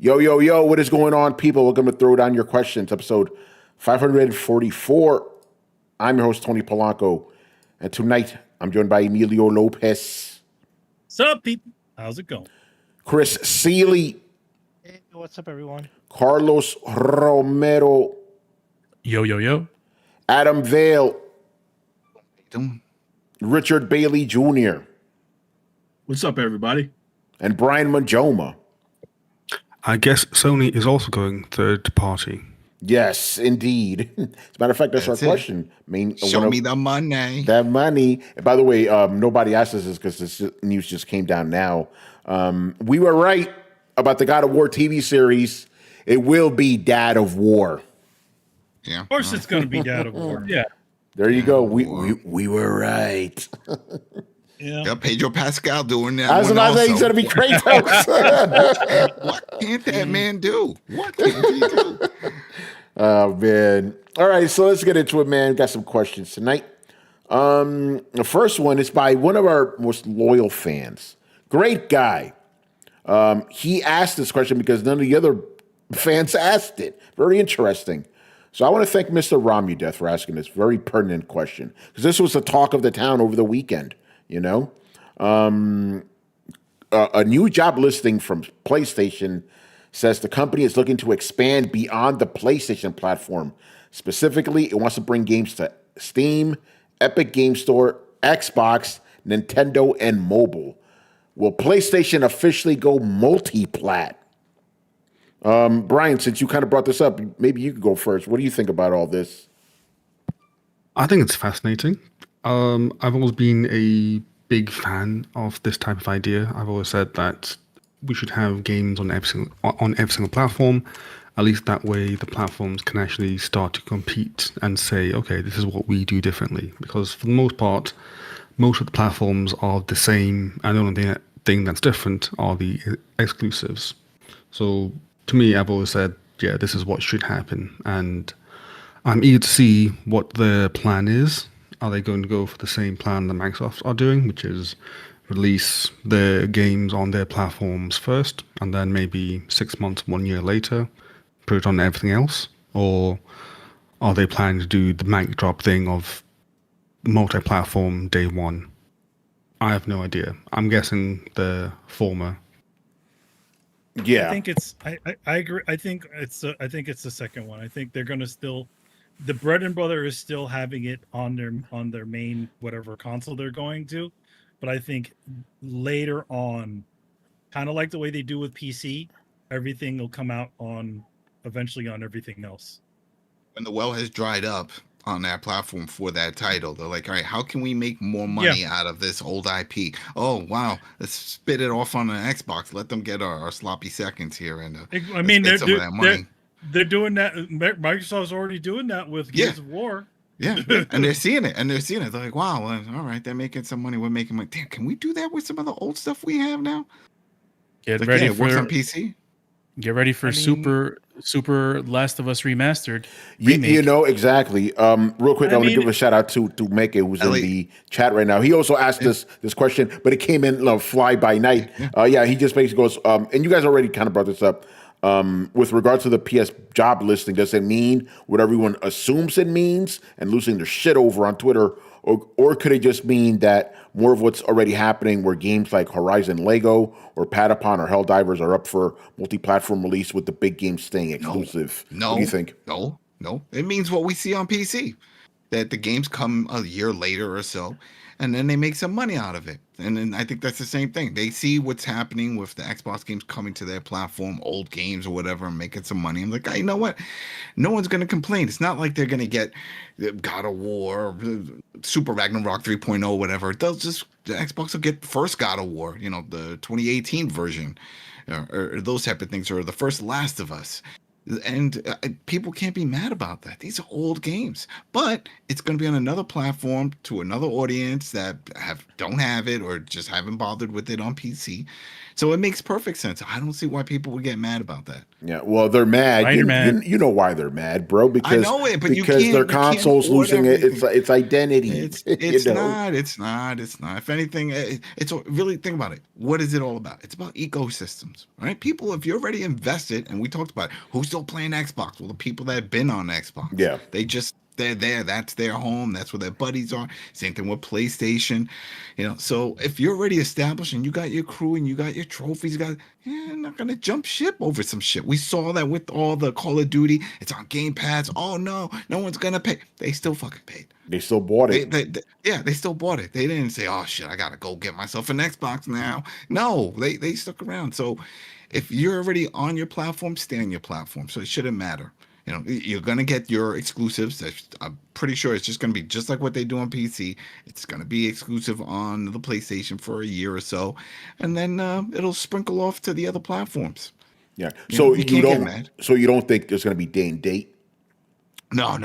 Yo, yo, yo, what is going on, people? Welcome to Throwdown Your Questions, episode 544. I'm your host, Tony Polanco, and tonight I'm joined by Emilio Lopez, Sup, people? How's it going? Chris Seeley, Hey, what's up, everyone? Carlos Romero, Yo, yo, yo. Adam Vale, Doing? Richard Bailey Jr., What's up, everybody? and Brian Majoma. I guess Sony is also going third party. Yes, indeed. As a matter of fact, that's our That's it. question. Show me the money. That money. And by the way, nobody asked us this because this news just came down now. We were right about the God of War TV series. It will be Dad of War. Yeah. Of course, it's going to be Dad of War. Yeah. There you go. We were right. Yeah, Pedro Pascal doing that. I was one about to say also. he's going to be Kratos. What can't that man do? What can't he do? Oh, man. All right, so let's get into it, man. Got some questions tonight. The first one is by one of our most loyal fans. Great guy. He asked this question because none of the other fans asked it. Very interesting. So I want to thank Mr. Romudeath for asking this very pertinent question because this was the talk of the town over the weekend, you know? A new job listing from PlayStation says the company is looking to expand beyond the PlayStation platform. Specifically, it wants to bring games to Steam, Epic Game Store, Xbox, Nintendo, and mobile. Will PlayStation officially go multiplat? Brian, since you kind of brought this up, maybe you could go first. What do you think about all this? I think it's fascinating. I've always been a big fan of this type of idea. I've always said that we should have games on every single platform. At least that way, the platforms can actually start to compete and say, okay, this is what we do differently. Because for the most part, most of the platforms are the same, and the only thing that's different are the exclusives. So to me, I've always said, yeah, this is what should happen, and I'm eager to see what their plan is. Are they going to go for the same plan that Microsoft are doing, which is release their games on their platforms first, and then maybe 6 months, 1 year later, put it on everything else? Or are they planning to do the mic drop thing of multi-platform day one? I have no idea. I'm guessing the former. Yeah. I think it's. I agree. I think it's the second one. I think they're going to still. The bread and butter is still having it on their main whatever console they're going to, but I think later on, kind of like the way they do with PC, everything will come out eventually on everything else. When the well has dried up on that platform for that title, they're like, all right, how can we make more money out of this old IP? Oh, wow. Let's spit it off on an Xbox. Let them get our sloppy seconds here. And I mean, some of that money. They're doing that. Microsoft's already doing that with Gears of War. Yeah, and they're seeing it. They're like, wow, well, all right, they're making some money. We're making money. Damn, can we do that with some of the old stuff we have now? Get Like, ready yeah, it works for on PC. Get ready for super Last of Us remastered. You know, exactly. Real quick, I want to give a shout out to Meke, who's in the chat right now. He also asked this question, but it came in fly by night. He just basically goes, and you guys already kind of brought this up. With regard to the PS job listing, does it mean what everyone assumes it means and losing their shit over on Twitter? Or could it just mean that more of what's already happening where games like Horizon Lego or Patapon or Helldivers are up for multi-platform release with the big games staying exclusive? No. What do you think? No. It means what we see on PC. That the games come a year later or so, and then they make some money out of it. And then I think that's the same thing. They see what's happening with the Xbox games coming to their platform, old games or whatever, and making some money. I'm like, you know what? No one's going to complain. It's not like they're going to get God of War, Super Ragnarok 3.0, whatever. The Xbox will get the first God of War, the 2018 version, or those type of things, or the first Last of Us. And people can't be mad about that. These are old games, but it's going to be on another platform to another audience that don't have it or just haven't bothered with it on PC. So it makes perfect sense. I don't see why people would get mad about that. Yeah, well, they're mad. You know why they're mad, bro? Because I know it, but because their console's losing its identity. It's not. It's not. If anything, it's really, think about it. What is it all about? It's about ecosystems, right? People, if you're already invested, and we talked about it, who's still playing Xbox? Well, the people that have been on Xbox. Yeah. They're there. That's their home. That's where their buddies are. Same thing with PlayStation. So if you're already established and you got your crew and you got your trophies, you're not gonna jump ship over some shit. We saw that with all the Call of Duty. It's on Game Pass. Oh no one's gonna pay. They still fucking paid. They still bought it. They still bought it. They didn't say, oh shit, I gotta go get myself an Xbox now. No, they stuck around. So if you're already on your platform, stay on your platform. So it shouldn't matter. You're going to get your exclusives. I'm pretty sure it's just going to be just like what they do on PC. It's going to be exclusive on the PlayStation for a year or so. And then it'll sprinkle off to the other platforms. Yeah. So you can't get mad. So you don't think there's going to be day and date? No.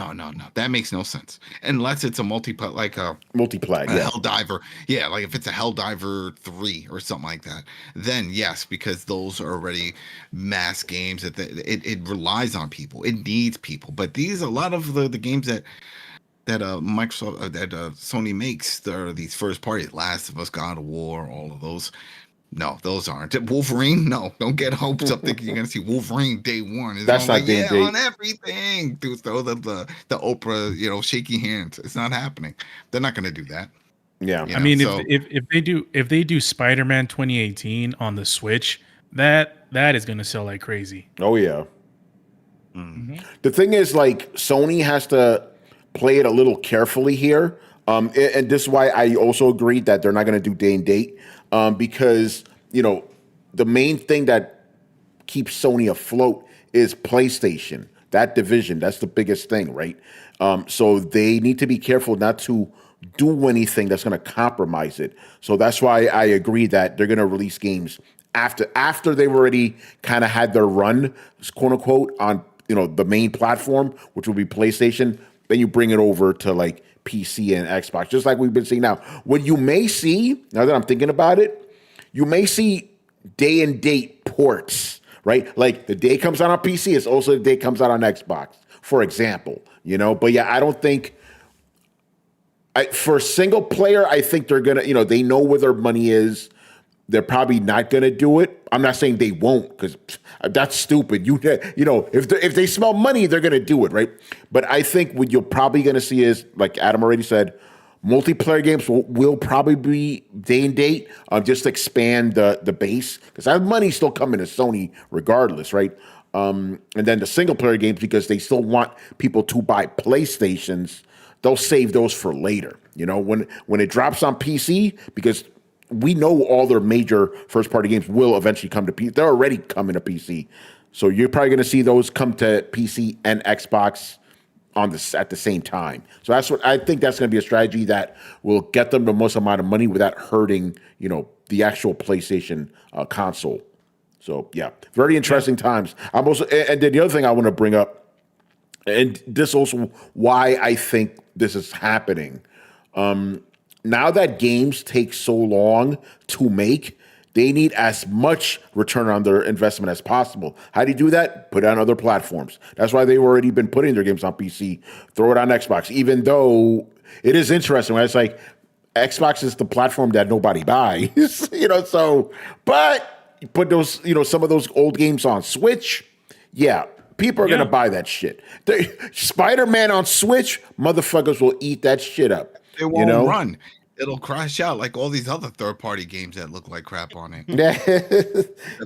That makes no sense. Unless it's a multiplat, like a Helldiver. Yeah, like if it's a Helldiver 3 or something like that, then yes, because those are already mass games that it relies on people. It needs people. But these, a lot of the games that Microsoft, that Sony makes, are these first party, Last of Us, God of War, all of those. No, those aren't. Wolverine? No, don't get hopes up thinking you're gonna see Wolverine day one. That's not day and date. On everything. Dude, throw the Oprah, shaky hands. It's not happening. They're not gonna do that. Yeah. I mean, if they do Spider-Man 2018 on the Switch, that is gonna sell like crazy. Oh yeah. Mm-hmm. The thing is, like, Sony has to play it a little carefully here. And this is why I also agreed that they're not going to do day and date, because the main thing that keeps Sony afloat is PlayStation. That division, that's the biggest thing, right? So they need to be careful not to do anything that's going to compromise it. So that's why I agree that they're going to release games after they've already kind of had their run, quote unquote, on the main platform, which will be PlayStation. Then you bring it over to like PC and Xbox, just like we've been seeing now. What you may see, now that I'm thinking about it, you may see day and date ports, right? Like the day comes out on PC, it's also the day comes out on Xbox, for example, But yeah, I don't think, for single player, I think they're going to, they know where their money is. They're probably not going to do it. I'm not saying they won't, because that's stupid. If they smell money, they're going to do it, right? But I think what you're probably going to see is, like Adam already said, multiplayer games will probably be day and date, just to expand the base, because that money's still coming to Sony regardless, right? And then the single player games, because they still want people to buy PlayStations, they'll save those for later. When it drops on PC, because we know all their major first-party games will eventually come to PC. They're already coming to PC. So you're probably going to see those come to PC and Xbox at the same time. So I think that's going to be a strategy that will get them the most amount of money without hurting, the actual PlayStation console. So yeah, very interesting times. I'm also, and then the other thing I want to bring up, and this also why I think this is happening. Now that games take so long to make, they need as much return on their investment as possible. How do you do that? Put it on other platforms. That's why they've already been putting their games on PC. Throw it on Xbox, even though it is interesting. Right? It's like Xbox is the platform that nobody buys, So, but you put those, some of those old games on Switch. Yeah, people are gonna buy that shit. Spider-Man on Switch, motherfuckers will eat that shit up. It won't run. It'll crash out like all these other third-party games that look like crap on it.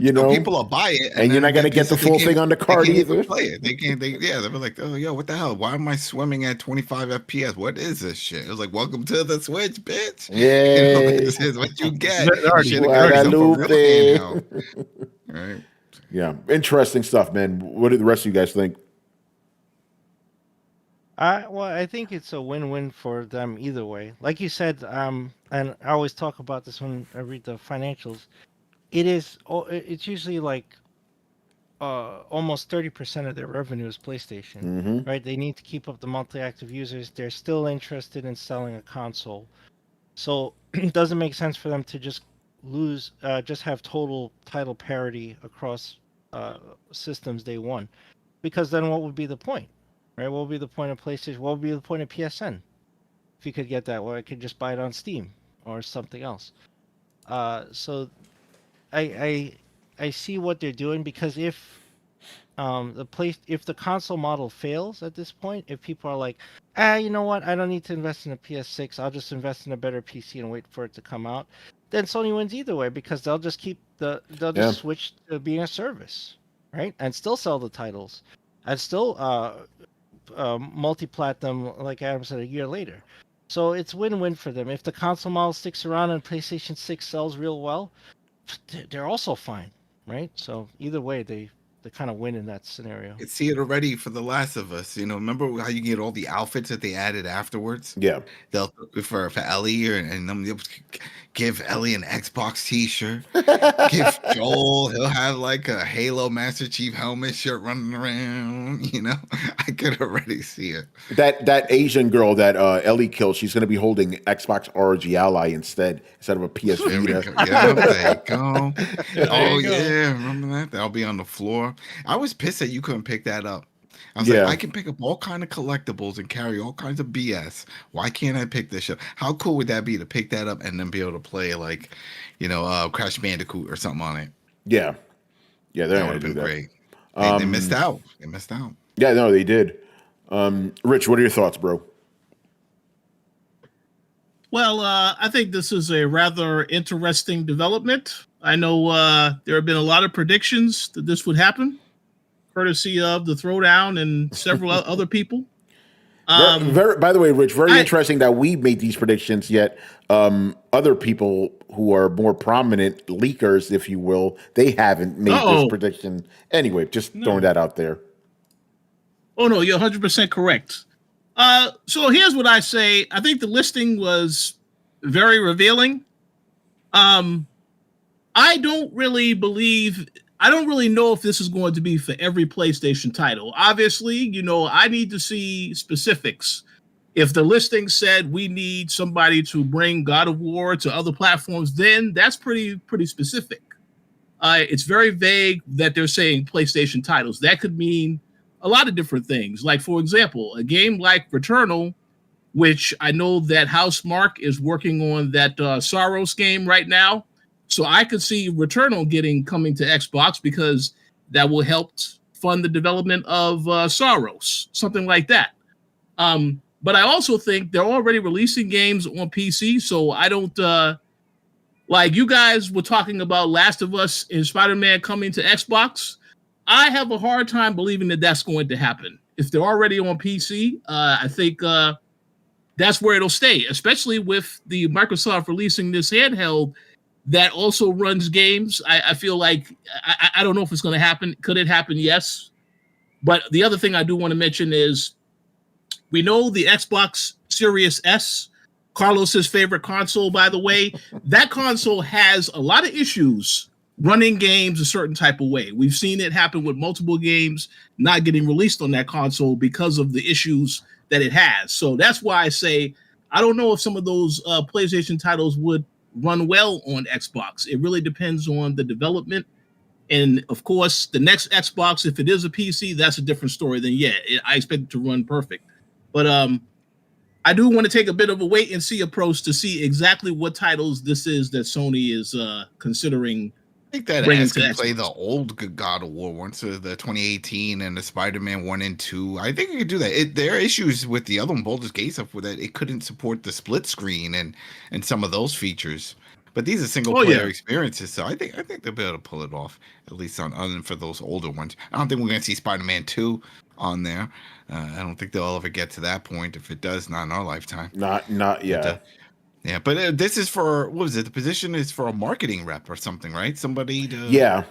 People will buy it, and you're not gonna get the full thing on the card either. Play it. They'll be like, oh, yo, what the hell? Why am I swimming at 25 FPS? What is this shit? It was like, welcome to the Switch, bitch. Yeah, this is what you get. Right? Yeah, interesting stuff, man. What do the rest of you guys think? I think it's a win-win for them either way. Like you said, and I always talk about this when I read the financials. It's usually like almost 30% of their revenue is PlayStation, Mm-hmm. right? They need to keep up the monthly active users. They're still interested in selling a console. So it doesn't make sense for them to just just have total title parity across systems day one. Because then what would be the point, right? What would be the point of PlayStation? What would be the point of PSN? If you could get that, or I could just buy it on Steam or something else. So I see what they're doing, because if if the console model fails at this point, if people are like, you know what, I don't need to invest in a PS6, I'll just invest in a better PC and wait for it to come out, then Sony wins either way, because they'll just switch to being a service, right, and still sell the titles, and still multiplat them, like Adam said, a year later. So it's win-win for them. If the console model sticks around and PlayStation 6 sells real well, they're also fine, right? So either way, they kind of win in that scenario. I see it already for The Last of Us. Remember how you get all the outfits that they added afterwards? Yeah. They'll for Ellie, and they'll give Ellie an Xbox T-shirt. Give Joel, he'll have like a Halo Master Chief helmet shirt running around. I could already see it. That Asian girl that Ellie killed, she's going to be holding Xbox ROG Ally instead of a PS Vita. Yeah, there you go. There you go. Yeah, remember that? That'll be on the floor. I was pissed that you couldn't pick that up. I was Yeah. like, I can pick up all kind of collectibles and carry all kinds of BS. Why can't I pick this up? How cool would that be to pick that up and then be able to play like, Crash Bandicoot or something on it? Yeah. Yeah, they're That not would going to have do been that. great. They missed out. They missed out. Yeah, no, they did. Rich, what are your thoughts, bro? Well, I think this is a rather interesting development. I know there have been a lot of predictions that this would happen, courtesy of the Throwdown and several other people. By the way, Rich, very interesting that we made these predictions, yet other people who are more prominent leakers, if you will, they haven't made this prediction. Anyway, just throwing that out there. Oh, no, you're 100% correct. So here's what I say. I think the listing was very revealing. I don't really know if this is going to be for every PlayStation title. Obviously, I need to see specifics. If the listing said we need somebody to bring God of War to other platforms, then that's pretty specific. It's very vague that they're saying PlayStation titles. That could mean a lot of different things. Like, for example, a game like Returnal, which I know that Housemarque is working on that Soros game right now. So I could see Returnal coming to Xbox, because that will help fund the development of Soros, something like that. But I also think they're already releasing games on PC, so I don't like you guys were talking about Last of Us and Spider-Man coming to Xbox. I have a hard time believing that that's going to happen. If they're already on PC, I think that's where it'll stay, especially with the Microsoft releasing this handheld that also runs games. I feel like I don't know if it's going to happen. Could it happen? Yes. But the other thing I do want to mention is we know the Xbox Series S, Carlos's favorite console, by the way, that console has a lot of issues running games a certain type of way. We've seen it happen with multiple games not getting released on that console because of the issues that it has. So that's why I say I don't know if some of those PlayStation titles would run well on Xbox. It really depends on the development. And of course, the next Xbox, if it is a PC, that's a different story. Then I expect it to run perfect. But I do want to take a bit of a wait and see approach to see exactly what titles this is that Sony is considering. I think that bringing S to can Xbox. play the old God of War ones, so the 2018 and the Spider-Man 1 and 2. I think it could do that. There are issues with the other one, Baldur's Gate stuff, with that it couldn't support the split screen and some of those features. But these are single player experiences, so I think they'll be able to pull it off, at least on for those older ones. I don't think we're going to see Spider-Man 2 on there. I don't think they'll ever get to that point. If it does, not in our lifetime. Not yet. But this is for, what was it? The position is for a marketing rep or something, right? Somebody to... Yeah.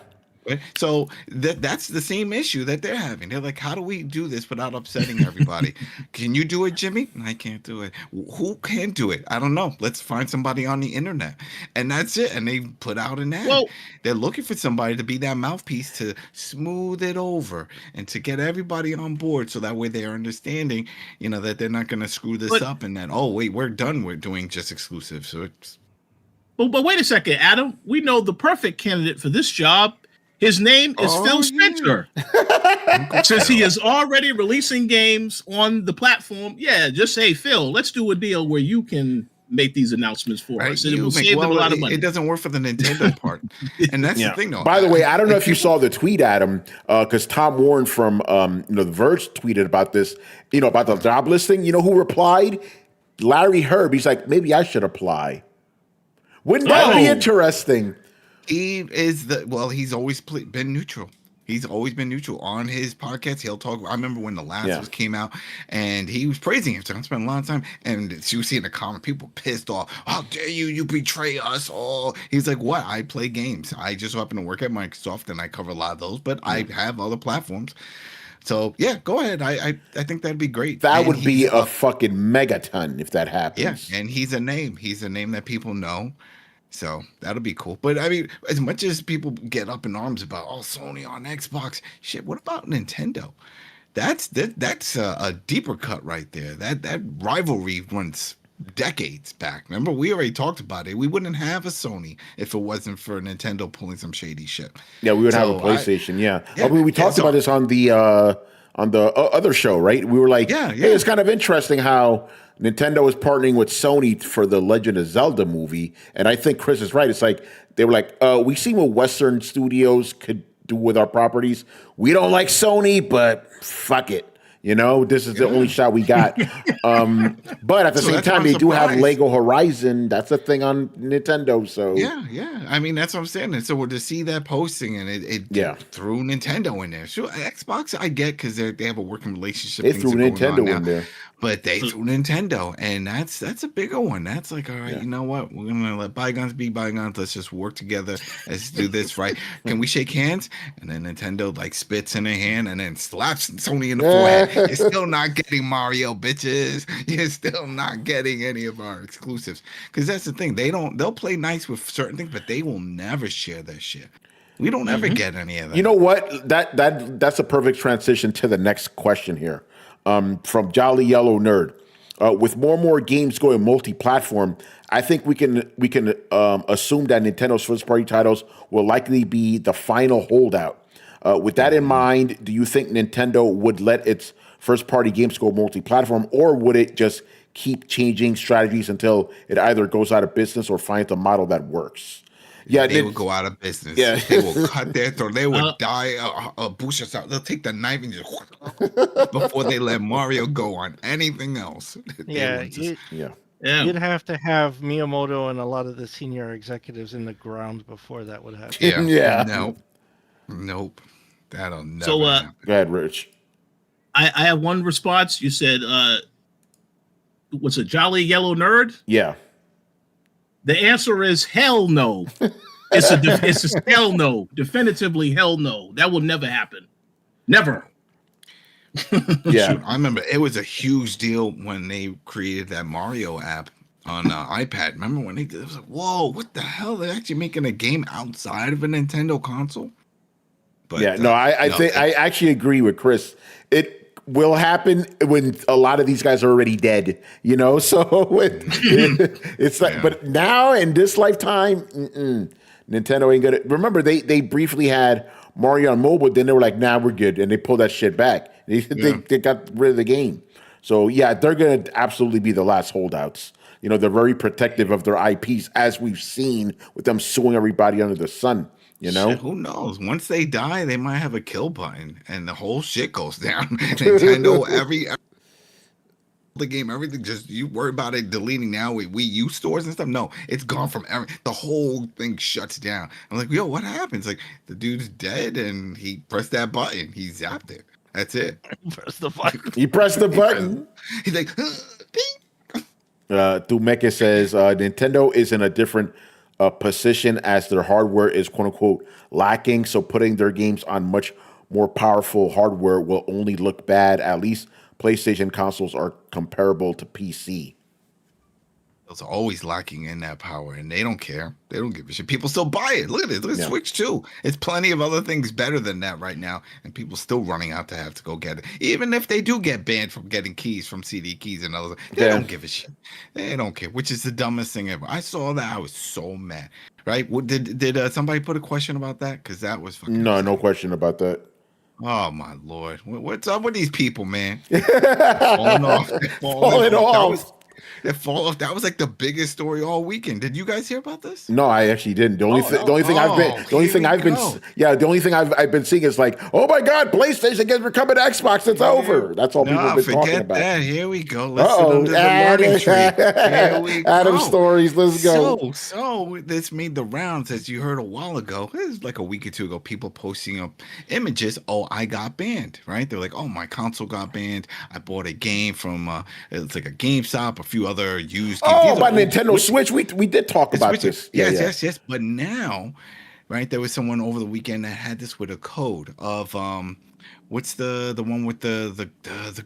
Right? So that's the same issue that they're having. They're like, how do we do this without upsetting everybody? Can you do it, Jimmy? I can't do it. Who can do it? I don't know. Let's find somebody on the internet. And that's it. And they put out an ad. Well, They're looking for somebody to be that mouthpiece to smooth it over and to get everybody on board so that way they're understanding, that they're not going to screw this up and that, oh, wait, we're done with doing just exclusive. So it's. But wait a second, Adam. We know the perfect candidate for this job. His name is Phil Spencer. Since he is already releasing games on the platform, just say, Phil, let's do a deal where you can make these announcements for us. And it will save them a lot of money. It doesn't work for the Nintendo part. And that's the thing, though. By the way, I don't know if you saw the tweet, Adam, because Tom Warren from The Verge tweeted about this, about the job listing. You know who replied? Larry Herb. He's like, maybe I should apply. Wouldn't that be interesting? He is he's always been neutral. He's always been neutral on his podcast. He'll talk. I remember when The Last of Us came out, and he was praising him. So I spent a lot of time, and you see in the comment, people pissed off. How dare you? You betray us all. He's like, what? I play games. I just happen to work at Microsoft, and I cover a lot of those, but I have other platforms. So yeah, go ahead. I think that'd be great. That would be a fucking megaton if that happens. Yeah, and he's a name. He's a name that people know. So that'll be cool. But I mean, as much as people get up in arms about Sony on Xbox, shit, what about Nintendo? That's a deeper cut right there. That rivalry runs decades back. Remember, we already talked about it. We wouldn't have a Sony if it wasn't for Nintendo pulling some shady shit. Yeah, we would have a PlayStation. I mean, we talked about this on the other show, right? We were like, hey, it's kind of interesting how Nintendo is partnering with Sony for the Legend of Zelda movie. And I think Chris is right. It's like, they were like, we see what Western studios could do with our properties. We don't like Sony, but fuck it. This is the only shot we got. But at the same time, they do have Lego Horizon. That's a thing on Nintendo. So yeah. I mean, that's what I'm saying. And so to see that posting and it threw Nintendo in there. Sure, Xbox I get because they have a working relationship. They threw Nintendo in there. But they threw Nintendo, and that's a bigger one. That's like, all right, you know what? We're gonna let bygones be bygones. Let's just work together. Let's do this right. Can we shake hands? And then Nintendo like spits in their hand and then slaps Sony in the forehead. You're still not getting Mario, bitches. You're still not getting any of our exclusives. Because that's the thing. They'll play nice with certain things, but they will never share their shit. We don't ever get any of that. You know what? That's a perfect transition to the next question here. From Jolly Yellow Nerd. With more and more games going multi-platform, I think we can assume that Nintendo's first-party titles will likely be the final holdout. With that in mind, do you think Nintendo would let its first-party games go multi-platform, or would it just keep changing strategies until it either goes out of business or finds a model that works? Yeah, they would go out of business. Yeah. They will cut their throat. They would die. Bush out. They'll take the knife and just before they let Mario go on anything else. You'd have to have Miyamoto and a lot of the senior executives in the ground before that would happen. Nope. That'll never. So, happen. Go ahead, Rich. I have one response. You said, "What's a Jolly Yellow Nerd?" Yeah. The answer is hell no. It's a hell no. Definitively hell no. That will never happen. Never. Yeah. Shoot, I remember it was a huge deal when they created that Mario app on iPad. Remember when it was like, whoa, what the hell? They're actually making a game outside of a Nintendo console? But I think I actually agree with Chris. It will happen when a lot of these guys are already dead, so it's like, but now in this lifetime, Nintendo ain't gonna. Remember, they briefly had Mario on mobile, then they were like, nah, we're good, and they pulled that shit back. They got rid of the game. So yeah, they're gonna absolutely be the last holdouts. They're very protective of their IPs, as we've seen with them suing everybody under the sun. Shit, who knows? Once they die, they might have a kill button, and the whole shit goes down. Nintendo, every the game, everything. Just you worry about it deleting now. Wii U stores and stuff. No, it's gone from the whole thing shuts down. I'm like, yo, what happens? Like the dude's dead, and he pressed that button. He zapped it. That's it. Press the button. He pressed the button. He's like, Tumeke says Nintendo is in a different position as their hardware is quote unquote lacking. So putting their games on much more powerful hardware will only look bad. At least PlayStation consoles are comparable to PC. Those are always lacking in that power, and they don't care. They don't give a shit. People still buy it. Look at it. Look at Switch 2. It's plenty of other things better than that right now, and people still running out to have to go get it. Even if they do get banned from getting keys from CD keys and others, they don't give a shit. They don't care, which is the dumbest thing ever. I saw that. I was so mad. Right? Did somebody put a question about that? Because that was fucking no question about that. Oh my Lord. What's up with these people, man? Falling off. Falling off. That was like the biggest story all weekend. Did you guys hear about this? No, I actually didn't. The only thing I've been seeing is like, oh my God, PlayStation gets becoming Xbox. It's over. That's all people have been talking about. That. Here we go. Let's sit under the learning tree. Here we Adam go. stories. Let's go. So this made the rounds, as you heard a while ago. It was like a week or two ago. People posting up images. Oh, I got banned. Right? They're like, oh, my console got banned. I bought a game from it's like a GameStop, a few other used games. Oh, by Nintendo Switch. We did talk about this. Yes. But now, right, there was someone over the weekend that had this with a code of what's the one with the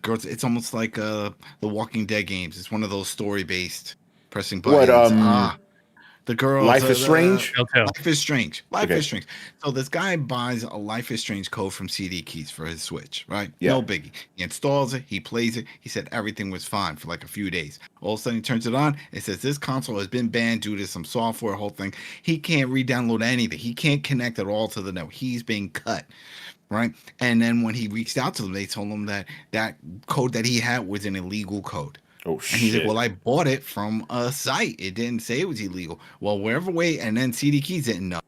girls? It's almost like the Walking Dead games. It's one of those story based pressing buttons. The girl. Life is Strange? Life is Strange. Life is Strange. So this guy buys a Life is Strange code from CD Keys for his Switch, right? Yeah. No biggie. He installs it. He plays it. He said everything was fine for like a few days. All of a sudden he turns it on. It says this console has been banned due to some software, whole thing. He can't re-download anything. He can't connect at all to the network. He's being cut. Right. And then when he reached out to them, they told him that code that he had was an illegal code. Oh, shit. And he's like, well, I bought it from a site. It didn't say it was illegal. Well, wherever way, and then CD Keys didn't know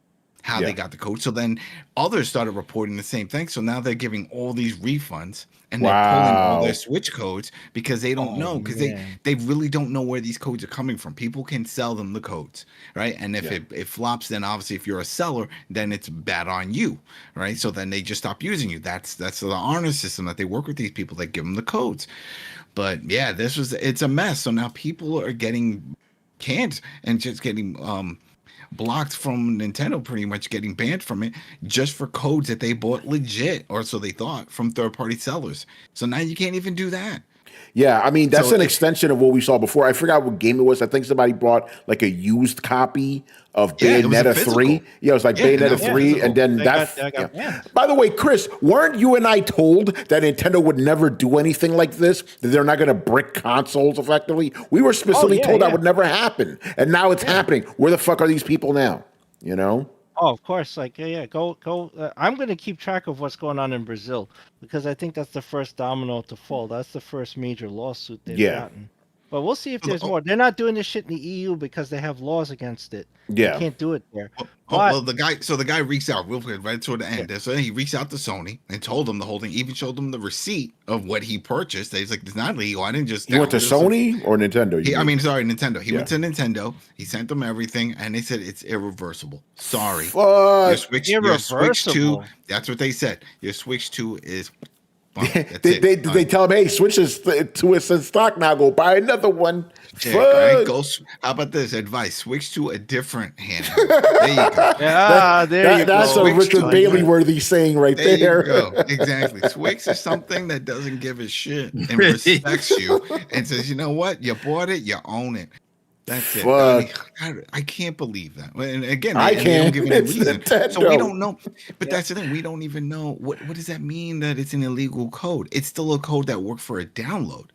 how they got the code. So then others started reporting the same thing. So now they're giving all these refunds and they're pulling all their Switch codes because they don't know, because they really don't know where these codes are coming from. People can sell them the codes, right? And if it flops, then obviously if you're a seller, then it's bad on you, right? So then they just stop using you. That's the honor system that they work with these people. They give them the codes. But yeah, it's a mess. So now people are getting canned and just getting blocked from Nintendo, pretty much getting banned from it just for codes that they bought legit, or so they thought, from third-party sellers. So now you can't even do that. Yeah, I mean, that's an extension of what we saw before. I forgot what game it was. I think somebody bought like a used copy of Bayonetta 3. Yeah, it was like Bayonetta 3. And then By the way, Chris, weren't you and I told that Nintendo would never do anything like this? That they're not going to brick consoles effectively? We were specifically told that would never happen. And now it's happening. Where the fuck are these people now? You know? Oh, of course. Like, go. I'm going to keep track of what's going on in Brazil because I think that's the first domino to fall. That's the first major lawsuit they've gotten. But we'll see if there's more. They're not doing this shit in the EU because they have laws against it. Yeah. They can't do it there. Well, the guy reached out real quick right toward the end. So he reached out to Sony and told them the whole thing, even showed them the receipt of what he purchased. He's like, it's not legal. I didn't just. He went to Sony or Nintendo? Nintendo. He went to Nintendo. He sent them everything, and they said it's irreversible. Sorry. Fuck. Your Switch 2, that's what they said. Your Switch 2 is. They tell him, hey, Switch is in stock now. Go buy another one. Right? How about this advice? Switch to a different handle. There you go. That's a Richard Bailey worthy saying right there. There you go. Exactly. Switch is something that doesn't give a shit and respects you and says, you know what? You bought it, you own it. That's it. I can't believe that. And again, I can't. They don't give any reason. So we don't know. But that's the thing. We don't even know. What does that mean that it's an illegal code? It's still a code that worked for a download.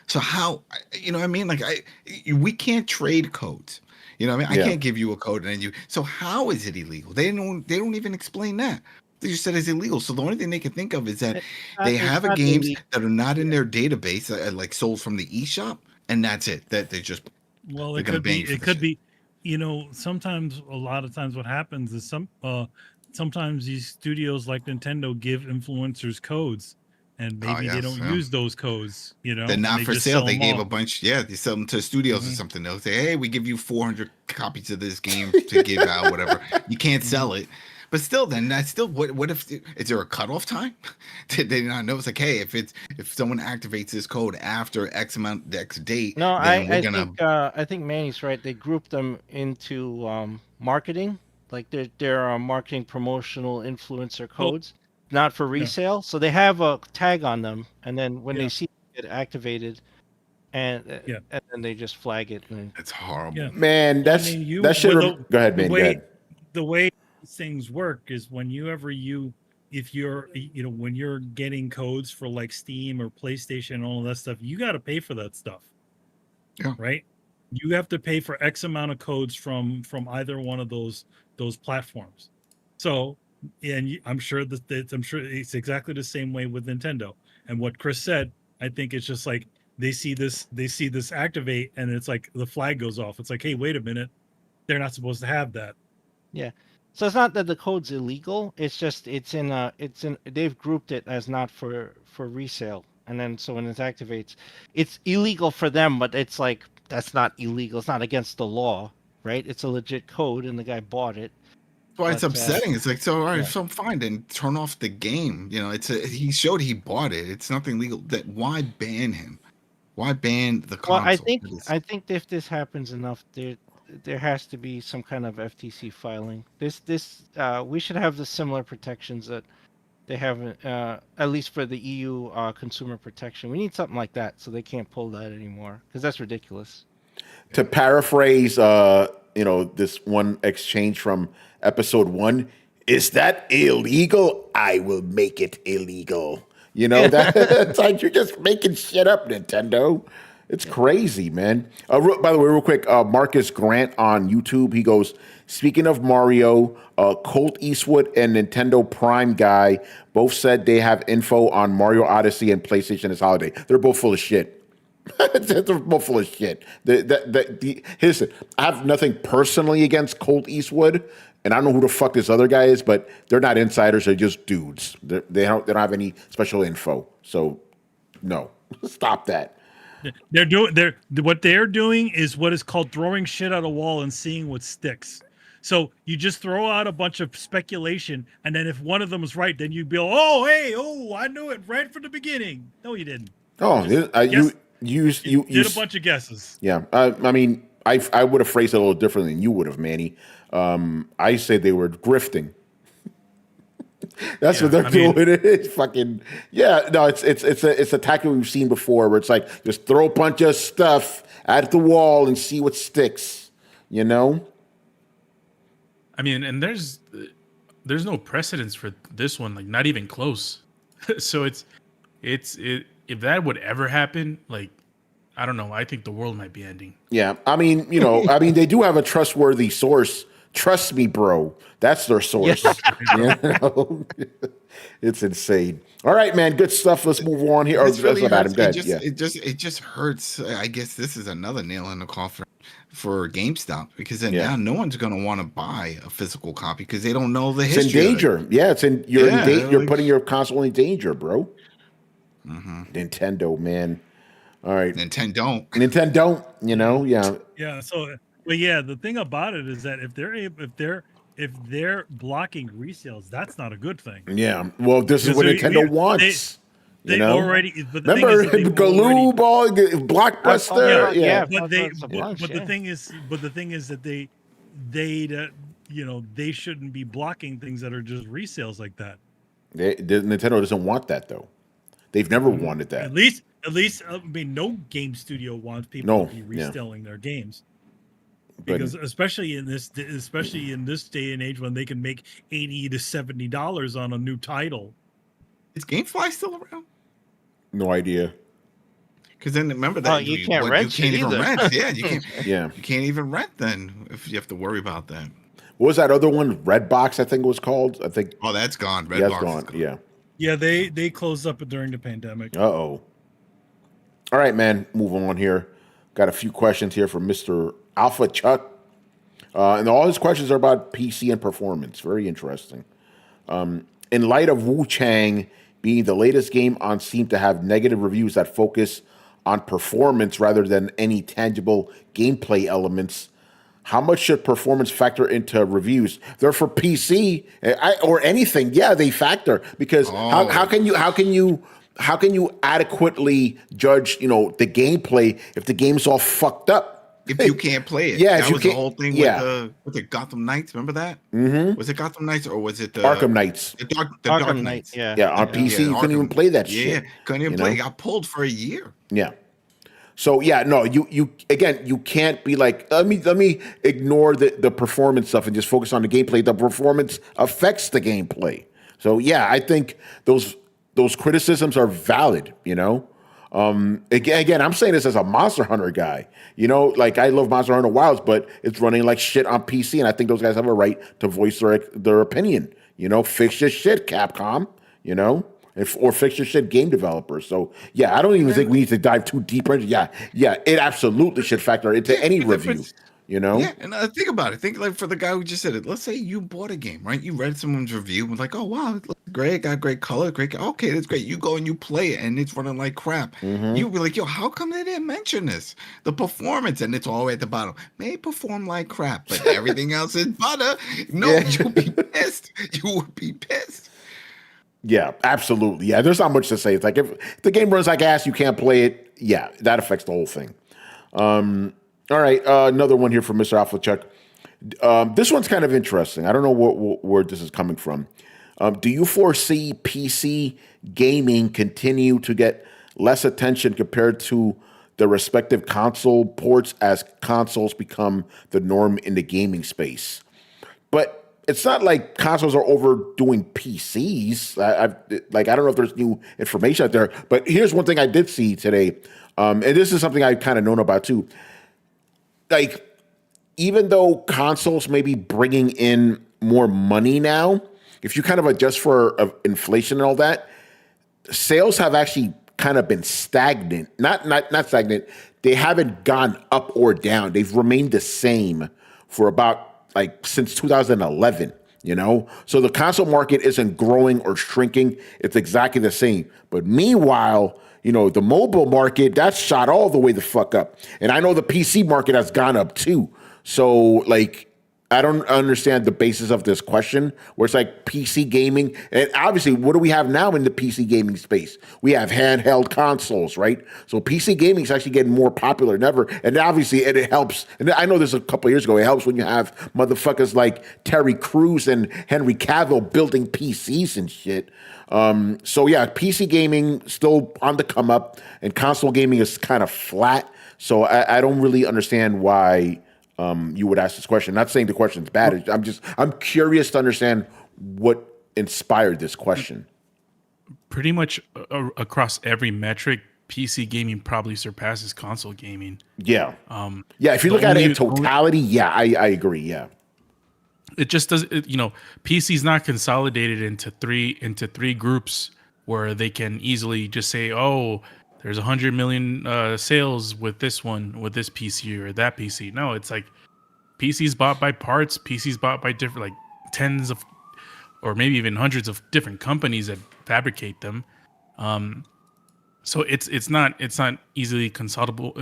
So how, you know what I mean? Like we can't trade codes. You know what I mean? I can't give you a code and then so how is it illegal? They don't even explain that. They just said it's illegal. So the only thing they can think of is that they have games that are not in their database, like sold from the eShop, and that's it. That they just. Well, it could be, you know, sometimes, a lot of times what happens is sometimes these studios like Nintendo give influencers codes and maybe they don't use those codes, you know. They're not for sale. They gave a bunch, they sell them to studios or something. They'll say, hey, we give you 400 copies of this game to give out, whatever. You can't sell it. But still, then that's still what if is there a cutoff time? Did they not know? It's like, hey, if someone activates this code after X date, no, I think Manny's right. They group them into marketing, like they're marketing promotional influencer codes, not for resale. So they have a tag on them, and then when they see it activated, and then they just flag it. And It's horrible. Yeah. Man, Well, I that's mean, that should. Go ahead, man. Go ahead. The way things work is if you're when you're getting codes for like Steam or PlayStation and all of that stuff, you got to pay for that stuff. Yeah. Right. You have to pay for X amount of codes from either one of those platforms. So, and I'm sure it's exactly the same way with Nintendo. And what Chris said, I think it's just like they see this activate, and it's like the flag goes off. It's like, hey, wait a minute, they're not supposed to have that. yeah, so it's not that the code's illegal. It's just they've grouped it as not for resale, and then so when it activates, it's illegal for them, but it's like that's not illegal. It's not against the law, right? It's a legit code, and the guy bought it. That's why it's upsetting. It's like, so all right, so fine, then turn off the game. You know, he showed he bought it. It's nothing legal. That why ban him? Why ban the console? Well, I think if this happens enough, there has to be some kind of FTC filing. We should have the similar protections that they have, at least for the EU consumer protection. We need something like that, so they can't pull that anymore, because that's ridiculous. To paraphrase, this one exchange from episode 1, is that illegal? I will make it illegal. You know, it's like you're just making shit up, Nintendo. It's crazy, man. By the way, real quick, Marcus Grant on YouTube, he goes, speaking of Mario, Colt Eastwood and Nintendo Prime guy both said they have info on Mario Odyssey and PlayStation this holiday. They're both full of shit. They're both full of shit. Listen, I have nothing personally against Colt Eastwood, and I don't know who the fuck this other guy is, but they're not insiders. They're just dudes. They don't have any special info. So, no, stop that. What they're doing is what is called throwing shit at a wall and seeing what sticks. So you just throw out a bunch of speculation, and then if one of them is right, then you'd be like, I knew it right from the beginning. No, you didn't. Oh, you did a bunch of guesses. Yeah, I mean, I would have phrased it a little differently than you would have, Manny. I said they were grifting. That's what they're doing. It's fucking it's a tactic we've seen before, where it's like just throw a bunch of stuff at the wall and see what sticks. You know. I mean, and there's no precedence for this one, like not even close. So it's if that would ever happen, like, I don't know, I think the world might be ending. Yeah, I mean, they do have a trustworthy source. Trust me, bro. That's their source. It's insane. All right, man. Good stuff. Let's move on here. It just hurts. I guess this is another nail in the coffin for GameStop, because then now no one's going to want to buy a physical copy because they don't know the history. It's in danger. Yeah, you're putting your console in danger, bro. Mm-hmm. Nintendo, man. All right. Nintendo. Yeah. So, but yeah, the thing about it is that if they're blocking resales, that's not a good thing. Yeah. Well, this is what Nintendo wants. They already. But the remember Galoob, Blockbuster. But the thing is that they shouldn't be blocking things that are just resales like that. Nintendo doesn't want that, though. They've never wanted that. At least, I mean, no game studio wants people to be reselling their games, because especially in this day and age when they can make $80 to $70 on a new title. Is GameFly still around? No idea. Because then remember that you can't rent. You can't even rent. Yeah, you can't. Yeah, you can't even rent then if you have to worry about that. What was that other one? Redbox, I think it was called. I think. Oh, that's gone. Redbox gone. Yeah. Yeah, they closed up during the pandemic. Uh-oh. All right, man. Move on here. Got a few questions here from Mr. Alpha Chuck. And all his questions are about PC and performance. Very interesting. In light of Wu Chang being the latest game on Steam to have negative reviews that focus on performance rather than any tangible gameplay elements, how much should performance factor into reviews? They're for PC or anything. Yeah, they factor, because how can you adequately judge the gameplay if the game's all fucked up? if you can't play it. Yeah, if that you was the can't- whole thing yeah. with the Gotham Knights. Remember that? Mm-hmm. Was it Gotham Knights or was it the Arkham Knights. The Dark Arkham Knight, Knights. yeah. Yeah, on Yeah. PC you couldn't even Arkham. play that Yeah, shit. couldn't even you play. know? It got pulled for a year. Yeah. So yeah, no, you again, you can't be like, let me ignore the performance stuff and just focus on the gameplay. The performance affects the gameplay. So yeah, I think those criticisms are valid, you know. Again, I'm saying this as a Monster Hunter guy. You know, like I love Monster Hunter Wilds, but it's running like shit on PC, and I think those guys have a right to voice their opinion. You know, fix your shit, Capcom. You know, or fix your shit, game developers. So yeah, I don't even think we need to dive too deep into. Yeah, it absolutely should factor into any review. You know? Yeah, and think about it. Think like for the guy who just said it. Let's say you bought a game, right? You read someone's review and was like, "Oh wow, it looks great. Got great color, great. Okay, that's great." You go and you play it, and it's running like crap. Mm-hmm. You be like, "Yo, how come they didn't mention this? The performance, and it's all the way at the bottom. May perform like crap, but everything else is butter." No, Yeah. you'll be pissed. You would be pissed. Yeah, absolutely. Yeah, there's not much to say. It's like if the game runs like ass, you can't play it. Yeah, that affects the whole thing. All right, another one here from Mr. Alpha Chuck. This one's kind of interesting. I don't know where this is coming from. Do you foresee PC gaming continue to get less attention compared to the respective console ports as consoles become the norm in the gaming space? But it's not like consoles are overdoing PCs. I don't know if there's new information out there, but here's one thing I did see today, and this is something I've kind of known about too. Like, even though consoles may be bringing in more money now, if you kind of adjust for inflation and all that, sales have actually kind of been stagnant. Not stagnant. They haven't gone up or down. They've remained the same for about since 2011, you know? So the console market isn't growing or shrinking. It's exactly the same. But meanwhile, you know, the mobile market, that's shot all the way the fuck up. And I know the PC market has gone up too. So, like, I don't understand the basis of this question where it's like PC gaming. And obviously, what do we have now in the PC gaming space? We have handheld consoles, right? So PC gaming is actually getting more popular than ever. And obviously, it helps. And I know this a couple of years ago. It helps when you have motherfuckers like Terry Crews and Henry Cavill building PCs and shit. So yeah, PC gaming still on the come up, and console gaming is kind of flat. So I don't really understand why you would ask this question. Not saying the question's bad. I'm curious to understand what inspired this question. Pretty much across every metric, PC gaming probably surpasses console gaming. Yeah. If you look at it in totality, I agree. Yeah. It just does. PC's not consolidated into three groups where they can easily just say, "Oh, there's 100 million sales with this one, with this PC or that PC." No, it's like PCs bought by parts, PCs bought by different, like tens of, or maybe even hundreds of different companies that fabricate them. So it's not easily consolidable,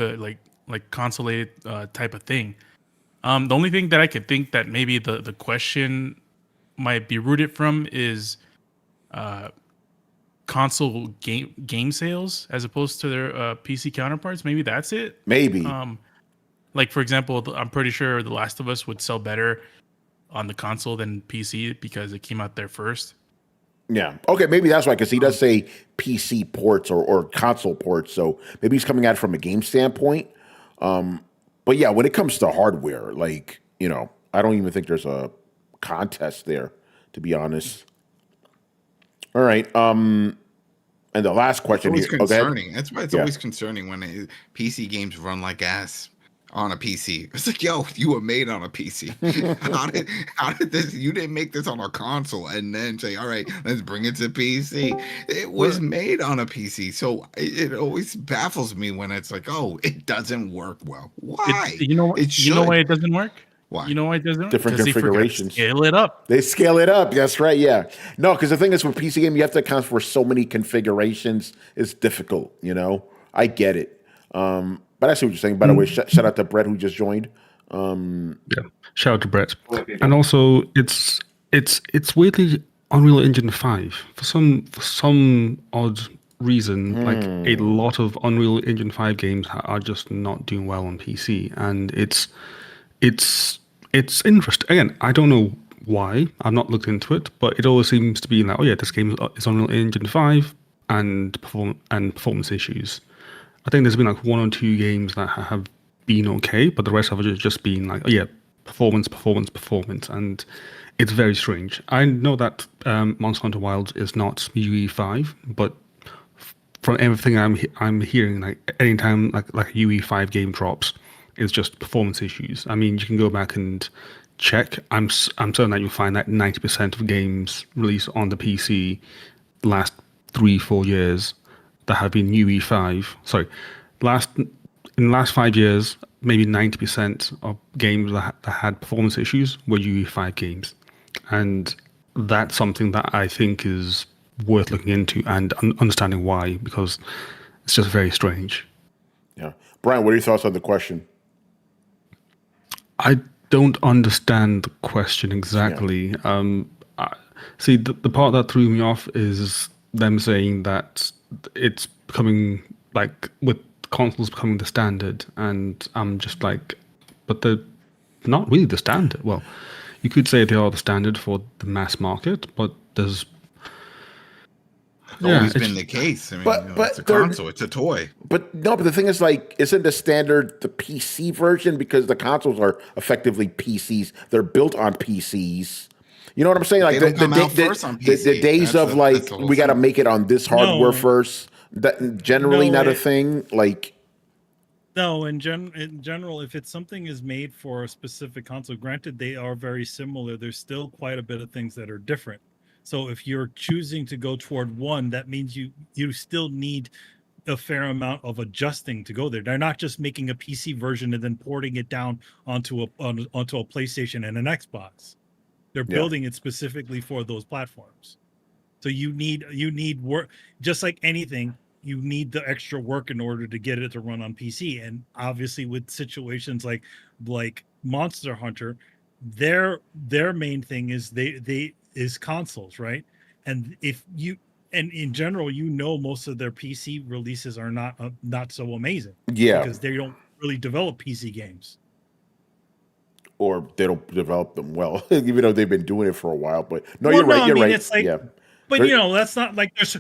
like consolidated type of thing. The only thing that I could think that maybe the question might be rooted from is console game sales as opposed to their PC counterparts. Maybe that's it. Maybe. Like, for example, I'm pretty sure The Last of Us would sell better on the console than PC because it came out there first. Yeah. Okay, maybe that's why, because he does say PC ports or console ports, so maybe he's coming at it from a game standpoint. But yeah, when it comes to hardware, like, you know, I don't even think there's a contest there, to be honest. All right. And the last question It's here. always concerning. That's why it's always concerning when PC games run like ass on a PC. It's like, yo, you were made on a PC. how did this? You didn't make this on a console and then say, all right, let's bring it to PC. It was made on a PC, so it always baffles me when it's like, oh, it doesn't work well. Why? You know why it doesn't work? Why? You know why it doesn't work? Different configurations. Scale it up. They scale it up. That's right. Yeah. No, because the thing is, with PC game, you have to account for so many configurations. It's difficult. You know, I get it. But I see what you're saying. By the way, shout out to Brett who just joined. Yeah, shout out to Brett. And also, it's weirdly Unreal Engine 5 for some odd reason, like a lot of Unreal Engine 5 games are just not doing well on PC, and it's interesting. Again, I don't know why. I've not looked into it, but it always seems to be like, oh yeah, this game is Unreal Engine 5 and performance issues. I think there's been like 1 or 2 games that have been okay, but the rest of it has just been like, oh yeah, performance, and it's very strange. I know that Monster Hunter Wilds is not UE5, but from everything I'm hearing, like anytime like a UE5 game drops, it's just performance issues. I mean, you can go back and check. I'm certain that you'll find that 90% of games released on the PC last 3-4 years that have been UE5. Sorry, in the last 5 years, maybe 90% of games that had performance issues were UE5 games. And that's something that I think is worth looking into and understanding why, because it's just very strange. Yeah. Brian, what are your thoughts on the question? I don't understand the question exactly. Yeah. See, the part that threw me off is them saying that it's becoming, like, with consoles becoming the standard, and I'm just like, but they're not really the standard. Well, you could say they are the standard for the mass market, but there's always been the case. I mean, but it's a console, it's a toy. But the thing is, like, isn't the standard the PC version? Because the consoles are effectively PCs. They're built on PCs. You know what I'm saying? Like the days of like we got to make it on this hardware first. That generally not a thing. Like. No, in general, if it's something is made for a specific console, granted they are very similar, there's still quite a bit of things that are different. So if you're choosing to go toward one, that means you still need a fair amount of adjusting to go there. They're not just making a PC version and then porting it down onto a PlayStation and an Xbox. They're building it specifically for those platforms. So you need work, just like anything. You need the extra work in order to get it to run on PC. And obviously with situations like Monster Hunter, their main thing is they is consoles, right? And in general, most of their PC releases are not so amazing. Yeah. Because they don't really develop PC games. Or they don't develop them well, even though they've been doing it for a while. But you're right. You're right. It's like, yeah. But that's not like it's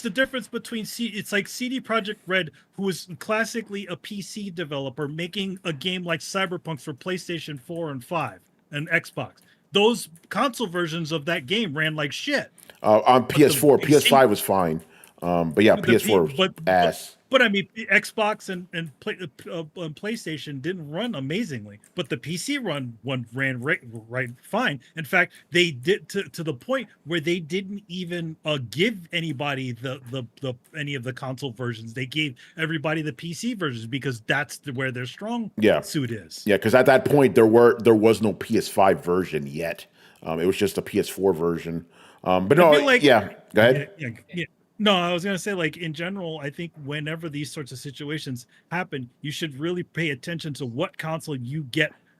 the difference between it's like CD Projekt Red, who is classically a PC developer, making a game like Cyberpunk for PlayStation 4 and 5 and Xbox. Those console versions of that game ran like shit. On PS4, PS5 was fine. But yeah, PS4 was ass. But I mean, Xbox and PlayStation didn't run amazingly, but the PC ran right fine. In fact, they did to the point where they didn't even give anybody the any of the console versions. They gave everybody the PC versions because that's where their strong suit is. Yeah, because at that point there was no PS5 version yet. It was just a PS4 version. But no, go ahead. Yeah. No, I was going to say, like, in general, I think whenever these sorts of situations happen, you should really pay attention to what console you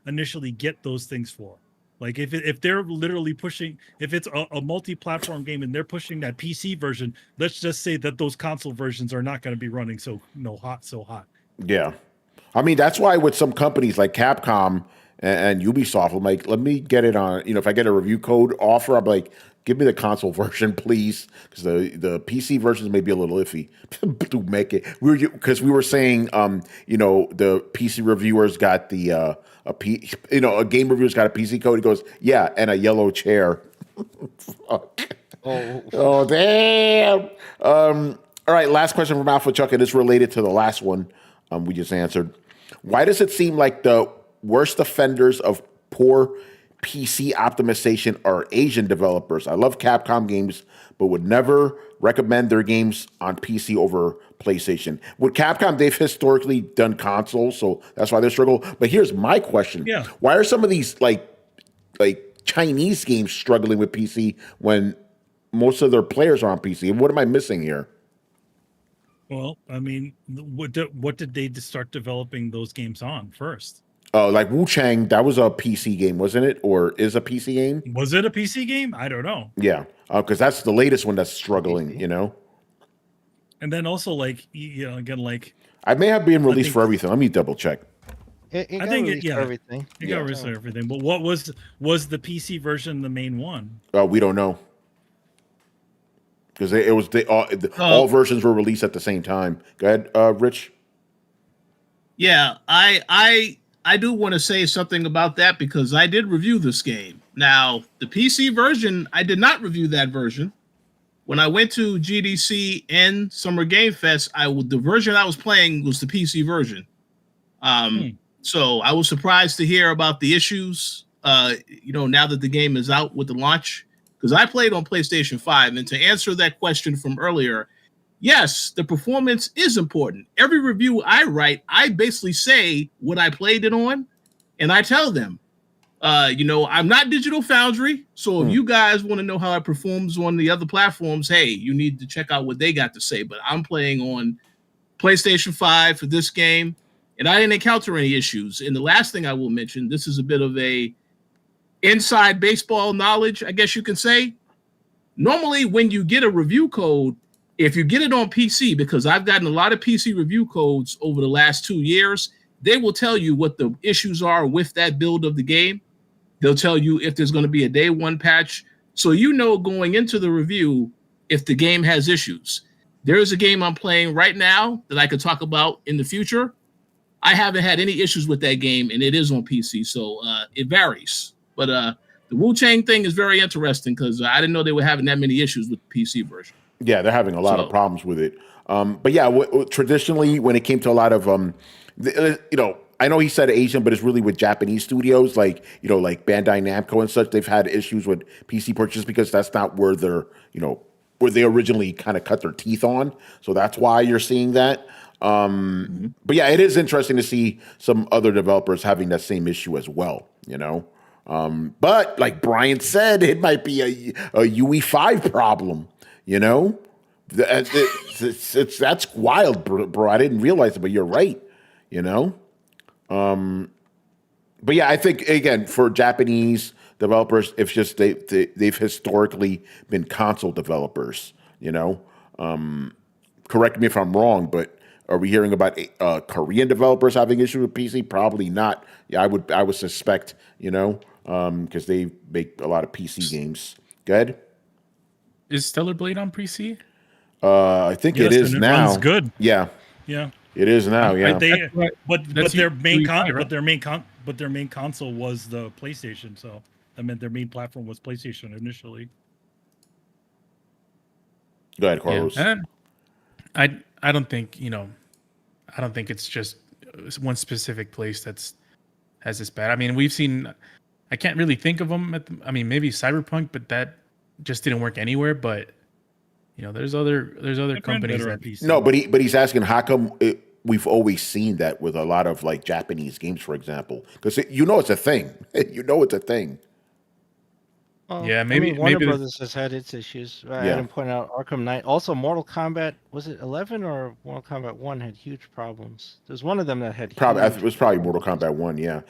initially get those things for. Like, if they're literally pushing, if it's a multi-platform game and they're pushing that PC version, let's just say that those console versions are not going to be running so hot. Yeah. I mean, that's why with some companies like Capcom and Ubisoft, I'm like, let me get it on, if I get a review code offer, I'm like, give me the console version, please, because the PC versions may be a little iffy to make it. Because we were saying, the PC reviewers got a game reviewer's got a PC code. He goes, yeah, and a yellow chair. Oh, damn. All right, last question from Alpha Chuck, and it's related to the last one we just answered. Why does it seem like the worst offenders of poor PC optimization are Asian developers? I love Capcom games, but would never recommend their games on PC over PlayStation. With Capcom, they've historically done consoles, so that's why they struggle. But here's my question. Yeah. Why are some of these like Chinese games struggling with PC when most of their players are on PC? What am I missing here? Well, I mean, what did they start developing those games on first? Like Wu Chang, that was a PC game, wasn't it? Or is a PC game? Was it a PC game? I don't know. Yeah, because that's the latest one that's struggling, And then also like again like I may have been released think- for everything. Let me double check. It I got think released for everything. it got released for everything. But what was the PC version the main one? We don't know because all versions were released at the same time. Go ahead, Rich. Yeah, I do want to say something about that because I did review this game. Now, the PC version, I did not review that version. When I went to GDC and Summer Game Fest, the version I was playing was the PC version. So I was surprised to hear about the issues, now that the game is out with the launch, because I played on PlayStation 5. And to answer that question from earlier, yes, the performance is important. Every review I write, I basically say what I played it on, and I tell them, I'm not Digital Foundry, so if you guys want to know how it performs on the other platforms, hey, you need to check out what they got to say. But I'm playing on PlayStation 5 for this game, and I didn't encounter any issues. And the last thing I will mention, this is a bit of a inside baseball knowledge, I guess you can say. Normally, when you get a review code, if you get it on PC, because I've gotten a lot of PC review codes over the last 2 years, they will tell you what the issues are with that build of the game. They'll tell you if there's going to be a day one patch. So going into the review if the game has issues. There is a game I'm playing right now that I could talk about in the future. I haven't had any issues with that game, and it is on PC, so it varies. But the Wu-Tang thing is very interesting because I didn't know they were having that many issues with the PC version. Yeah, they're having a lot of problems with it. But yeah, traditionally, when it came to a lot of, I know he said Asian, but it's really with Japanese studios, like Bandai Namco and such. They've had issues with PC purchases because that's not where where they originally kind of cut their teeth on. So that's why you're seeing that. But yeah, it is interesting to see some other developers having that same issue as well, But like Brian said, it might be a UE5 problem, That's wild, bro. I didn't realize it, but you're right, But yeah, I think again for Japanese developers, it's just they've historically been console developers. Correct me if I'm wrong, but are we hearing about Korean developers having issues with PC? Probably not. Yeah, I would suspect, because they make a lot of PC games. Go ahead. Is Stellar Blade on PC? I think it is now. Runs good. Yeah. Yeah. It is now. Yeah. But their main console was the PlayStation, so that meant their main platform was PlayStation initially. Go ahead, Carlos. Yeah. I don't think I don't think it's just one specific place has this bad. I mean, we've seen. I can't really think of them. Maybe Cyberpunk, but that just didn't work anywhere. But there's other companies that. No, but he's asking how come we've always seen that with a lot of like Japanese games, for example, because it's a thing. It's a thing. Yeah, maybe Warner Brothers has had its issues. I didn't point out Arkham Knight. Also, Mortal Kombat, was it 11 or Mortal Kombat 1 had huge problems? There's one of them that had it was probably Mortal Kombat 1. Yeah.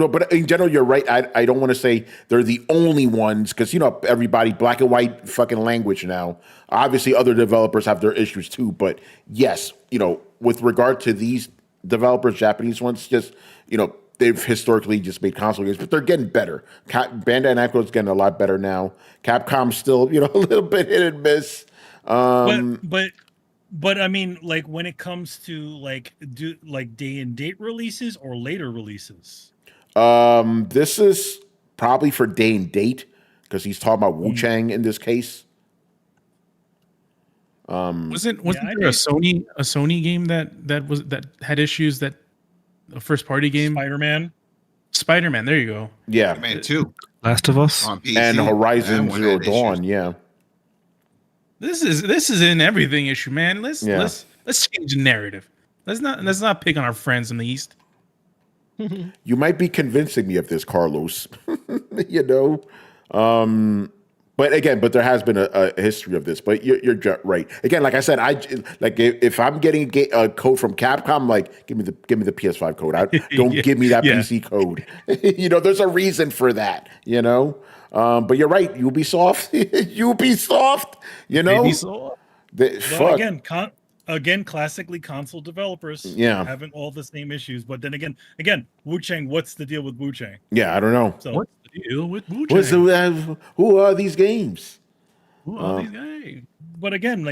But in general, you're right. I don't want to say they're the only ones because everybody black and white fucking language now. Obviously, other developers have their issues too. But yes, with regard to these developers, Japanese ones, just they've historically just made console games, but they're getting better. Bandai Namco is getting a lot better now. Capcom's still, a little bit hit and miss. But I mean, like when it comes to day and date releases or later releases. This is probably for day and date because he's talking about Wu-Chang in this case. Wasn't there a Sony game that had issues that. A first party game, Spider-Man. There you go. Yeah, Spider-Man 2, Last of Us, on PC, and Horizon Zero had Dawn. issues. Yeah, this is an everything issue, man. Let's change the narrative. Let's not pick on our friends in the East. You might be convincing me of this, Carlos. But there has been a history of this. But you're right. Again, like I said, if I'm getting a code from Capcom, like give me the PS5 code. Don't give me that PC code. There's a reason for that. But you're right. Ubisoft, Ubisoft. Fuck. Again, classically console developers having all the same issues. But then again, Wu Chang, what's the deal with Wu Chang? Yeah, I don't know. So what's the deal with Wu Chang? Who are these games? Who are these guys? But again,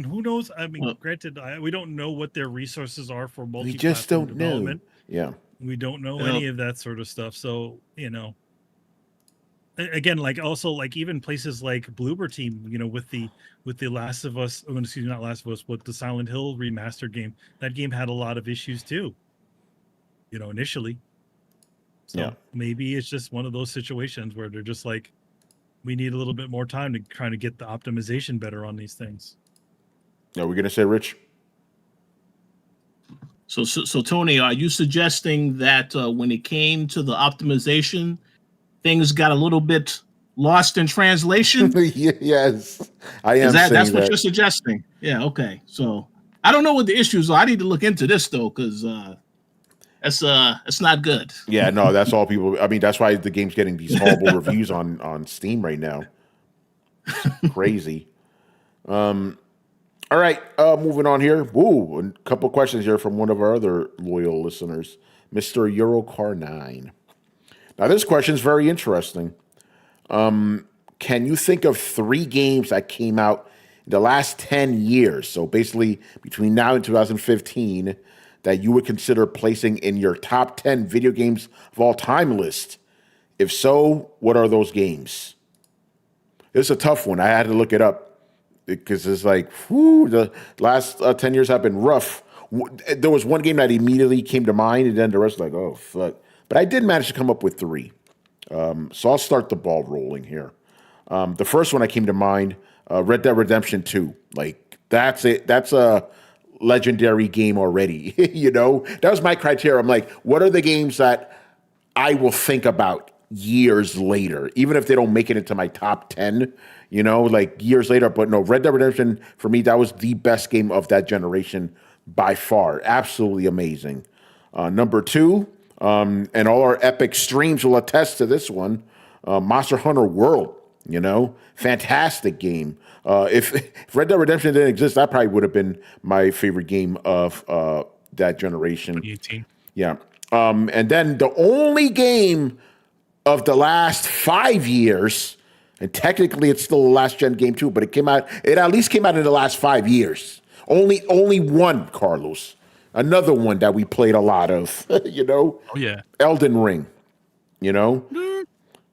who knows? I mean, granted, we don't know what their resources are for multi-platform We just don't development. know. Yeah, we don't know any of that sort of stuff. So again, even places like Bloober Team, with the Last of Us, not Last of Us, but the Silent Hill remastered game. That game had a lot of issues too. Initially. So maybe it's just one of those situations where they're just like, we need a little bit more time to try to get the optimization better on these things. Are we going to say, Rich? So Tony, are you suggesting that when it came to the optimization, things got a little bit lost in translation? Yes, I am. That's what you're suggesting. Yeah. Okay. So I don't know what the issues are. I need to look into this though, because it's not good. Yeah. No, that's all people. I mean, that's why the game's getting these horrible reviews on Steam right now. It's crazy. All right. Moving on here. Ooh, a couple questions here from one of our other loyal listeners, Mr. Eurocar9. Now, this question is very interesting. Can you think of 3 games that came out in the last 10 years, so basically between now and 2015, that you would consider placing in your top 10 video games of all time list? If so, what are those games? It's a tough one. I had to look it up because it's like, the last 10 years have been rough. There was one game that immediately came to mind, and then the rest like, oh, fuck. But I did manage to come up with 3. So I'll start the ball rolling here. The first one that came to mind, Red Dead Redemption 2. Like, that's it. That's a legendary game already. That was my criteria. I'm like, what are the games that I will think about years later, even if they don't make it into my top 10, like years later. But no, Red Dead Redemption, for me, that was the best game of that generation by far. Absolutely amazing. Number 2, and all our epic streams will attest to this one, Monster Hunter World. Fantastic game. If Red Dead Redemption didn't exist, that probably would have been my favorite game of that generation. 2018. Yeah. And then the only game of the last 5 years, and technically it's still a last gen game too, but it at least came out in the last 5 years. Only one, Carlos. Another one that we played a lot of, Oh, yeah. Elden Ring,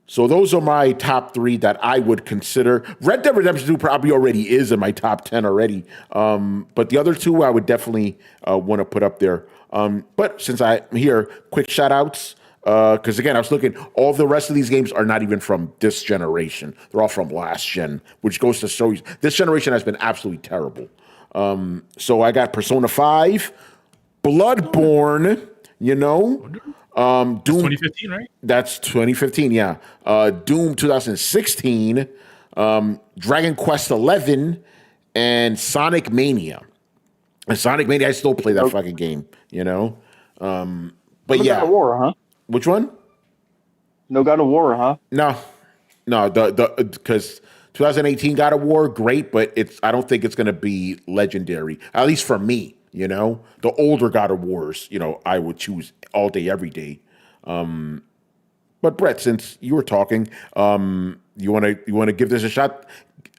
So those are my top 3 that I would consider. Red Dead Redemption 2 probably already is in my top 10 already. But the other 2 I would definitely want to put up there. But since I'm here, quick shout outs. Because again, I was looking, all the rest of these games are not even from this generation. They're all from last gen, which goes to show you this generation has been absolutely terrible. So I got Persona 5, Bloodborne, Doom 2015, right? That's 2015, yeah. Doom 2016, Dragon Quest 11, and Sonic Mania. And Sonic Mania, I still play that fucking game, But yeah. God of War, huh? Which one? No God of War, huh? No, because 2018 God of War, great, but I don't think it's going to be legendary, at least for me. The older God of Wars, I would choose all day, every day. But Brett, since you were talking, you want to give this a shot?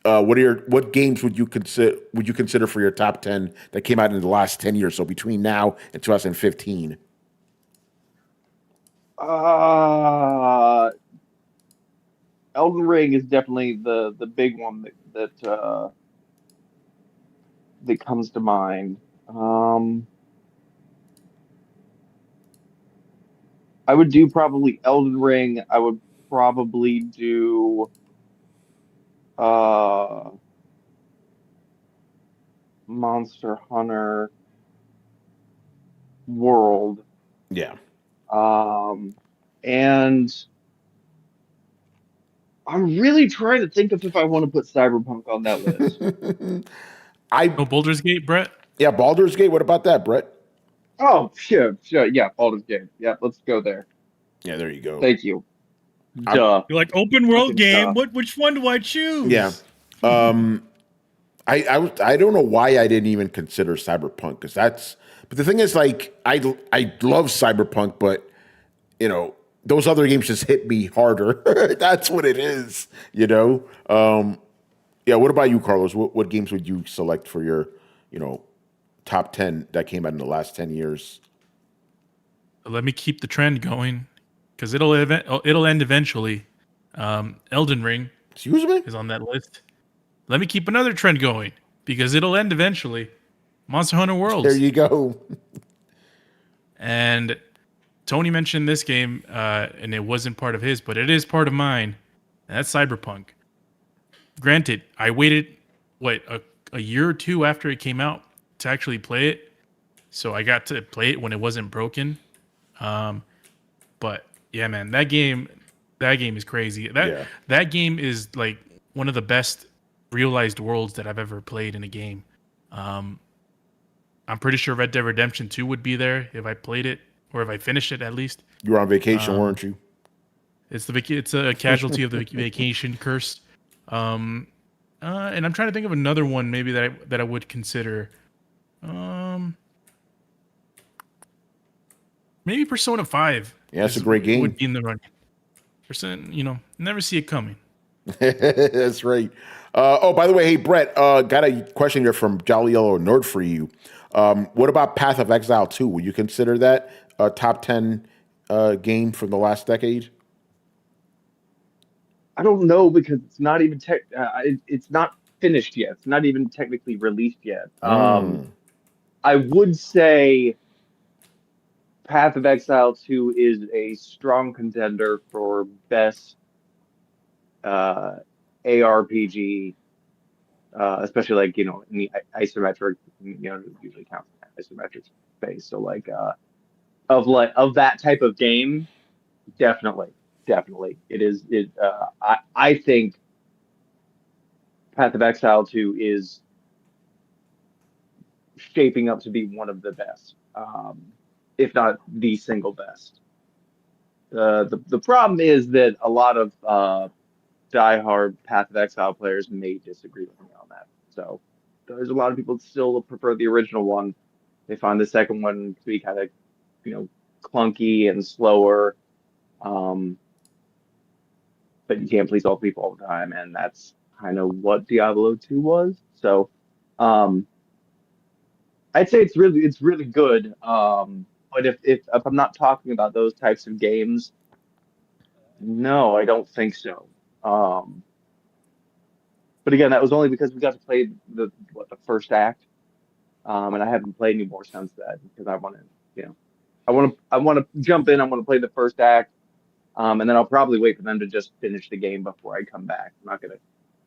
What games would you consider for your top 10 that came out in the last 10 years? So between now and 2015. Elden Ring is definitely the big one that comes to mind. I would do probably Elden Ring. I would probably do Monster Hunter World. Yeah. And I'm really trying to think of if I want to put Cyberpunk on that list. No Baldur's Gate, Brett? Yeah, Baldur's Gate. What about that, Brett? Oh, sure. Yeah, Baldur's Gate. Yeah, let's go there. Yeah, there you go. Thank you. Duh. You're like, open world Fucking game. duh. Which one do I choose? Yeah. I don't know why I didn't even consider Cyberpunk, because but the thing is, like, I love Cyberpunk, but those other games just hit me harder. That's what it is, Yeah. What about you, Carlos? What games would you select for your top 10 that came out in the last 10 years? Let me keep the trend going, because it'll end eventually. Elden Ring Excuse me? is on that list. Let me keep another trend going, because it'll end eventually. Monster Hunter Worlds. There you go. And Tony mentioned this game, and it wasn't part of his, but it is part of mine. And that's Cyberpunk. Granted, I waited, a year or two after it came out to actually play it. So I got to play it when it wasn't broken. But yeah, man, that game is crazy. That game is like one of the best realized worlds that I've ever played in a game. I'm pretty sure Red Dead Redemption 2 would be there if I played it, or if I finished it at least. You were on vacation, weren't you? It's a casualty of the vacation curse. And I'm trying to think of another one maybe that I would consider. Maybe Persona 5. Yeah, it's a great game. Would be in the running. Never see it coming. That's right. By the way, hey, Brett, got a question here from Jolly Yellow Nerd for you. What about Path of Exile 2? Would you consider that a top 10 game from the last decade? I don't know, because it's not even it's not finished yet. It's not even technically released yet. I would say Path of Exile 2 is a strong contender for best ARPG, especially like in the isometric, usually counts in that isometric space. So like of that type of game, definitely it is. I think Path of Exile 2 is shaping up to be one of the best, if not the single best. The problem is that a lot of diehard Path of Exile players may disagree with me on that. So there's a lot of people that still prefer the original one. They find the second one to be kind of, clunky and slower. But you can't please all people all the time, and that's kind of what Diablo 2 was. So I'd say it's really good. But if I'm not talking about those types of games, no, I don't think so. But again, that was only because we got to play the first act, and I haven't played any more since then, because I want to jump in. I want to play the first act, and then I'll probably wait for them to just finish the game before I come back. I'm not gonna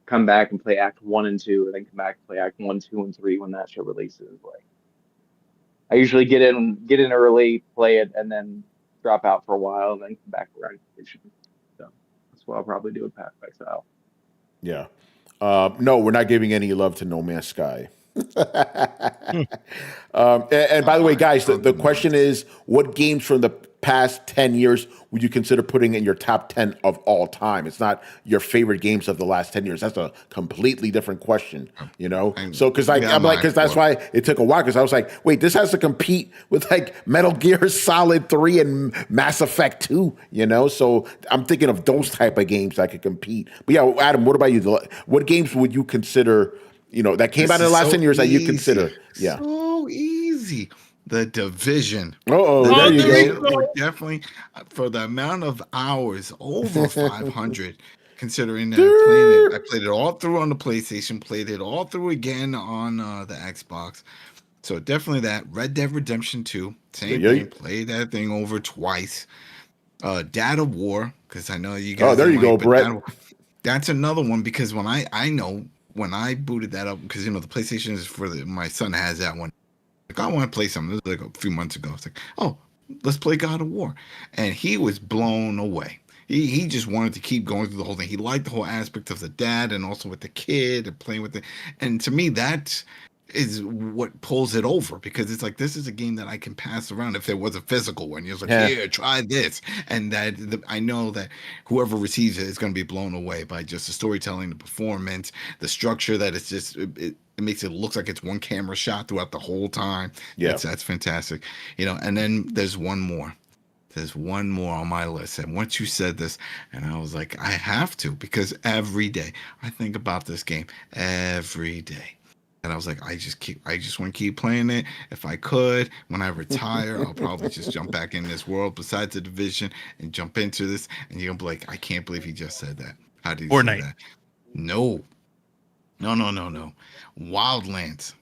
come back and play Act 1 and 2, and then come back and play Act 1, 2, and 3 when that show releases. Like, I usually get in early, play it, and then drop out for a while, and then come back around completion. So that's what I'll probably do with Path of Exile. Yeah. No, we're not giving any love to No Man's Sky. And by the way, guys, the question is, what games from the past 10 years would you consider putting in your top 10 of all time? It's not your favorite games of the last 10 years. That's a completely different question, So, because that's why it took a while, because I was like, wait, this has to compete with like Metal Gear Solid 3 and Mass Effect 2, So I'm thinking of those type of games that could compete. But yeah, Adam, what about you? What games would you consider, that came out in the last 10 years that you consider? Yeah. So easy. The Division. There you go. Definitely, for the amount of hours, over 500, considering that I played it all through on the PlayStation, played it all through again on the Xbox. So definitely that. Red Dead Redemption 2, same thing. Played that thing over twice. Dad of War, because I know you guys. Oh, there you go, Brett. That's another one, because when I booted that up, because the PlayStation is for my son has that one. Like, I want to play something. This was like a few months ago. It's like, oh, let's play God of War, and he was blown away. He just wanted to keep going through the whole thing. He liked the whole aspect of the dad, and also with the kid and playing with it. And to me, that is what pulls it over, because it's like, this is a game that I can pass around if there was a physical one. You're like, here, try this, and I know that whoever receives it is going to be blown away by just the storytelling, the performance, the structure. That it's just It makes it look like it's one camera shot throughout the whole time. Yeah. That's fantastic. And then there's one more. There's one more on my list. And once you said this, and I was like, I have to, because every day I think about this game every day. And I was like, I just want to keep playing it. If I could, when I retire, I'll probably just jump back in this world besides the Division and jump into this. And you're gonna be like, I can't believe he just said that. How did he say that? No. Wildlands.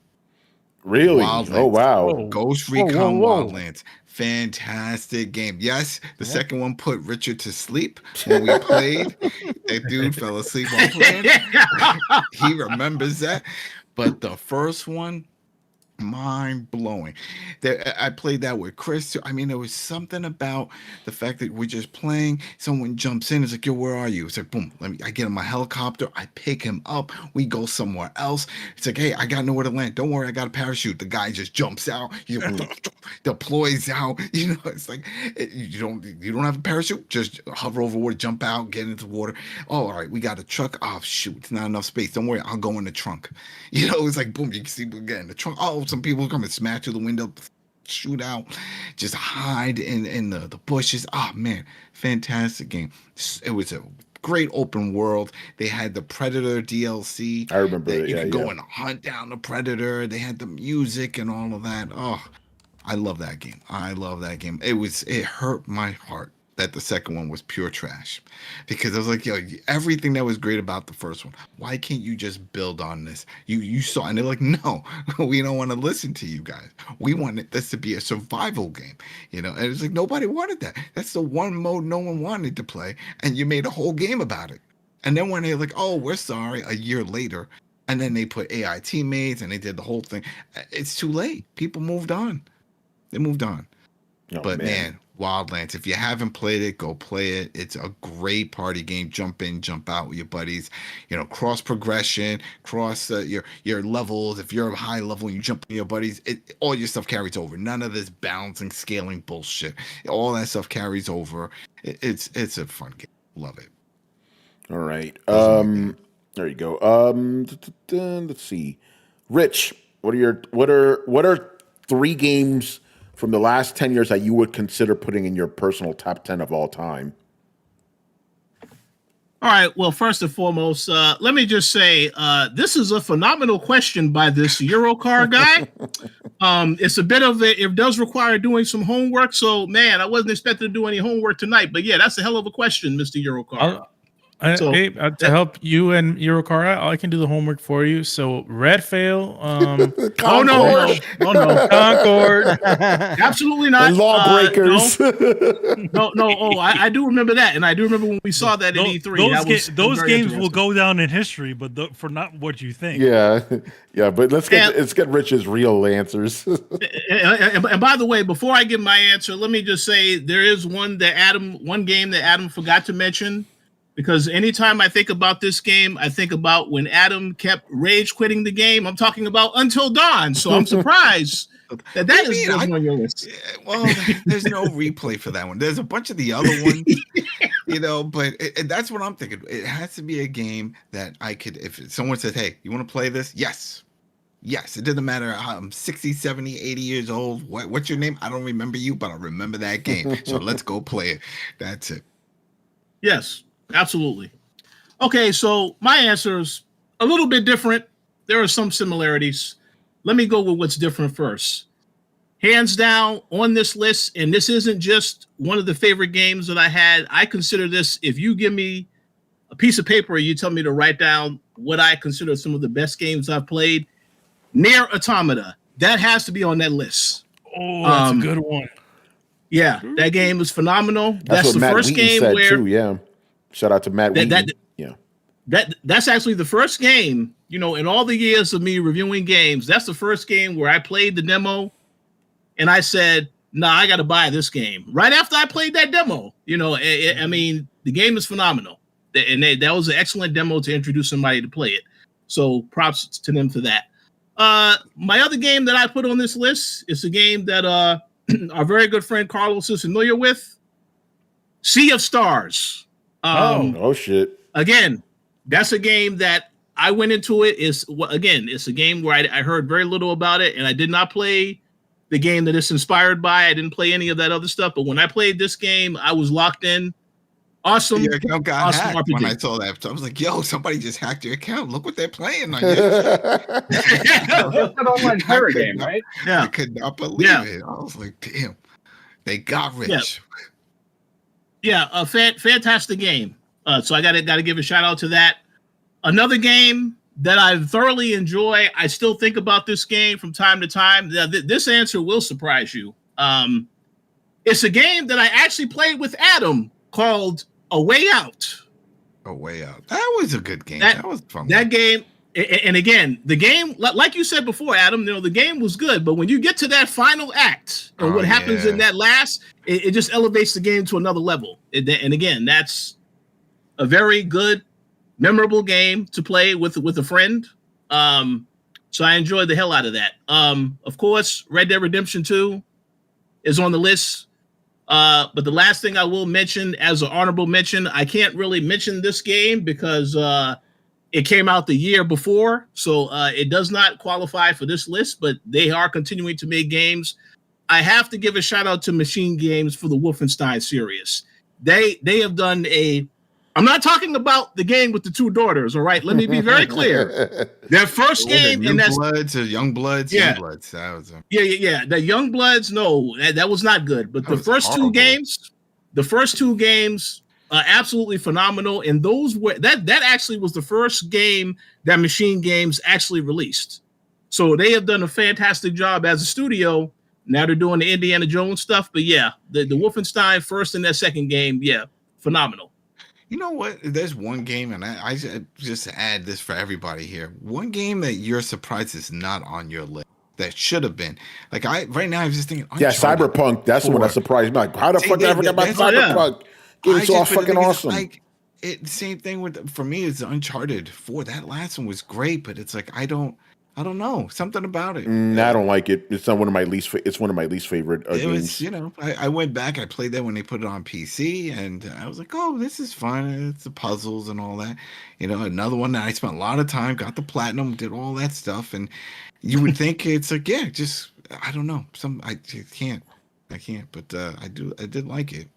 Really? Wildlands. Oh, wow. Ghost Recon Wildlands. Fantastic game. Yes, the second one put Richard to sleep when we played. That dude fell asleep on playing. He remembers that. But the first one, mind blowing. I played that with Chris too. I mean, there was something about the fact that we're just playing. Someone jumps in. It's like, yo, where are you? It's like, boom. I get in my helicopter. I pick him up. We go somewhere else. It's like, hey, I got nowhere to land. Don't worry, I got a parachute. The guy just jumps out. Deploys out. It's like you don't have a parachute. Just hover over water, jump out, get into the water. Oh, all right, we got a truck. Oh shoot, it's not enough space. Don't worry, I'll go in the trunk. It's like boom. You can see we get in the trunk. Oh, some people come and smash through the window, shoot out, just hide in the bushes. Oh man, fantastic game. It was a great open world. They had the Predator DLC. I remember it. You could go and hunt down the Predator. They had the music and all of that. Oh, I love that game. It hurt my heart that the second one was pure trash, because I was like, yo, everything that was great about the first one, why can't you just build on this? You saw, and they're like, no, we don't want to listen to you guys. We wanted this to be a survival game, and it's like nobody wanted that. That's the one mode no one wanted to play, and you made a whole game about it. And then when they're like, oh, we're sorry, a year later, and then they put AI teammates and they did the whole thing, it's too late. People moved on. They moved on. Oh, but man, Wildlands, if you haven't played it, go play it. It's a great party game. Jump in, jump out with your buddies. Cross progression, cross your levels. If you're a high level and you jump with your buddies, all your stuff carries over. None of this balancing, scaling bullshit. All that stuff carries over. It's a fun game. Love it. All right. There you go. Let's see. Rich, what are 3 games from the last 10 years that you would consider putting in your personal top 10 of all time? All right. Well, first and foremost, let me just say this is a phenomenal question by this Eurocar guy. It's a bit of it does require doing some homework. So, man, I wasn't expecting to do any homework tonight. But yeah, that's a hell of a question, Mr. Eurocar. To help you and Eurocar out, I can do the homework for you. So Red Fail, no, Concord, absolutely not. And Lawbreakers. No. Oh, I do remember that, and I do remember when we saw that at E3. Those games will go down in history, but for not what you think. Yeah. But let's get Rich's real answers. And by the way, before I give my answer, let me just say there is one game that Adam forgot to mention. Because anytime I think about this game, I think about when Adam kept rage quitting the game. I'm talking about Until Dawn. So I'm surprised that is on your list. Well, there's no replay for that one. There's a bunch of the other ones, but that's what I'm thinking. It has to be a game that I could, if someone says, hey, you want to play this? Yes. It doesn't matter. I'm 60, 70, 80 years old. What's your name? I don't remember you, but I remember that game. So let's go play it. That's it. Yes. Absolutely. Okay, so my answer is a little bit different. There are some similarities. Let me go with what's different first. Hands down on this list, and this isn't just one of the favorite games that I had. I consider this, if you give me a piece of paper and you tell me to write down what I consider some of the best games I've played, Nier Automata, that has to be on that list. Oh, that's a good one. Yeah, that game was phenomenal. That's the Matt first Wheaton game said where too, yeah. Shout out to Matt Wheaton. That's actually the first game, in all the years of me reviewing games, that's the first game where I played the demo and I said, nah, I got to buy this game. Right after I played that demo, I mean, the game is phenomenal. And that was an excellent demo to introduce somebody to play it. So props to them for that. My other game that I put on this list is a game that our very good friend Carlos is familiar with, Sea of Stars. Oh shit! Again, that's a game that I went into it. It's a game where I heard very little about it, and I did not play the game that it's inspired by. I didn't play any of that other stuff. But when I played this game, I was locked in. Awesome. Your account got awesome hacked RPG. when I saw that. So I was like, yo, somebody just hacked your account. Look what they're playing on your It's an online pirate game, right? I could not believe it. I was like, damn, they got rich. Yeah, a fantastic game. So I got to give a shout out to that. Another game that I thoroughly enjoy. I still think about this game from time to time. This answer will surprise you. It's a game that I actually played with Adam called A Way Out. A Way Out. That was a good game. That was fun. That game, and again, the game, like you said before, Adam, the game was good, but when you get to that final act and what happens in that last, it just elevates the game to another level. And again, that's a very good, memorable game to play with a friend. So I enjoyed the hell out of that. Of course, Red Dead Redemption 2 is on the list. But the last thing I will mention as an honorable mention, I can't really mention this game because it came out the year before. So it does not qualify for this list, but they are continuing to make games. I have to give a shout out to Machine Games for the Wolfenstein series. They have done I'm not talking about the game with the two daughters, all right? Let me be very clear. Their first game in that Young Bloods. Yeah. That was Yeah. The Young Bloods, no, that was not good. But the first two games, absolutely phenomenal. And those were that actually was the first game that Machine Games actually released. So they have done a fantastic job as a studio. Now they're doing the Indiana Jones stuff. But yeah, the Wolfenstein first and that second game, yeah, phenomenal. You know what? There's one game, and I just add this for everybody here. One game that you're surprised is not on your list that should have been. Like right now, I'm just thinking. Cyberpunk. That's the one that surprised me. Like, how the fuck did I forget about Cyberpunk? Game is so fucking awesome. Like same thing for me. It's Uncharted 4. That last one was great, but it's like I don't know, something about it. I don't like it. It's not one of my least. It's one of my least favorite games. I went back. I played that when they put it on PC, and I was like, "Oh, this is fun. It's the puzzles and all that." Another one that I spent a lot of time, got the platinum, did all that stuff, and you would think it's like, just I don't know. I can't, but I did like it.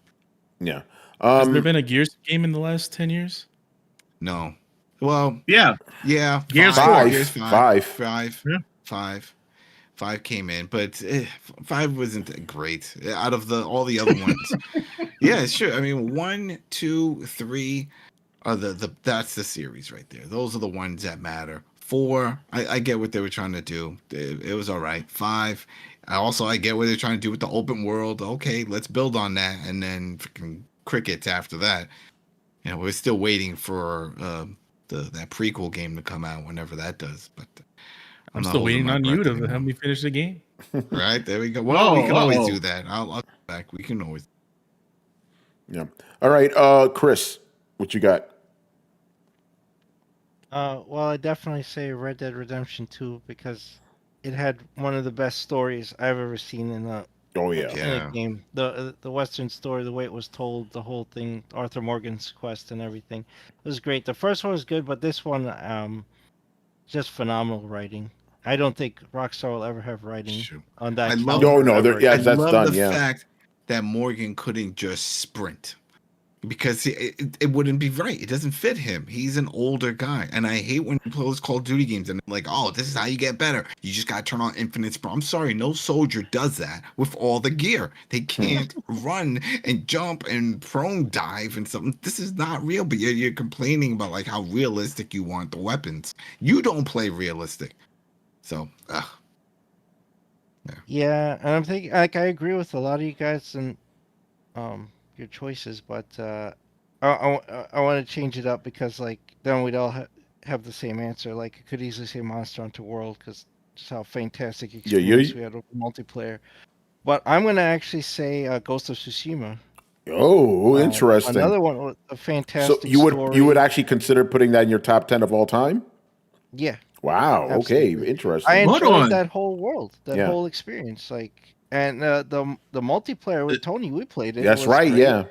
Yeah. Has there been a Gears game in the last 10 years? No. Well, yeah. Gears 5. Five came in, but 5 wasn't great out of all the other ones. Yeah, sure. I mean, 1, 2, 3 are that's the series right there. Those are the ones that matter. 4, I get what they were trying to do. It was all right. 5, I get what they're trying to do with the open world. Okay, let's build on that, and then freaking crickets after that. We're still waiting for that prequel game to come out whenever that does. But I'm still waiting on you to help me finish the game. Right, there we go. Well, we can always do that. I'll come back. We can always. Yeah. All right, Chris, what you got? Well, I definitely say Red Dead Redemption 2 because it had one of the best stories I've ever seen in a game. The Western story, the way it was told, the whole thing, Arthur Morgan's quest and everything, it was great. The first one was good, but this one, just phenomenal writing. I don't think Rockstar will ever have writing on that. I love the fact that Morgan couldn't just sprint. Because it wouldn't be right. It doesn't fit him. He's an older guy. And I hate when he plays Call of Duty games and they're like, oh, this is how you get better. You just got to turn on infinite sprint. I'm sorry, no soldier does that with all the gear. They can't run and jump and prone dive and something. This is not real, but you're complaining about like how realistic you want the weapons. You don't play realistic. So, Yeah, and I'm thinking, like, I agree with a lot of you guys and your choices, but I want to change it up because like then we'd all have the same answer. Like I could easily say Monster Hunter World because just how fantastic experience we had over multiplayer. But I'm gonna actually say Ghost of Tsushima. Oh, interesting. Another one with a fantastic. So you would actually consider putting that in your top 10 of all time? Yeah. Wow. Absolutely. Okay. Interesting. I enjoyed that whole world, whole experience. Like, and the multiplayer with Tony, we played it. That's right. Great. Yeah.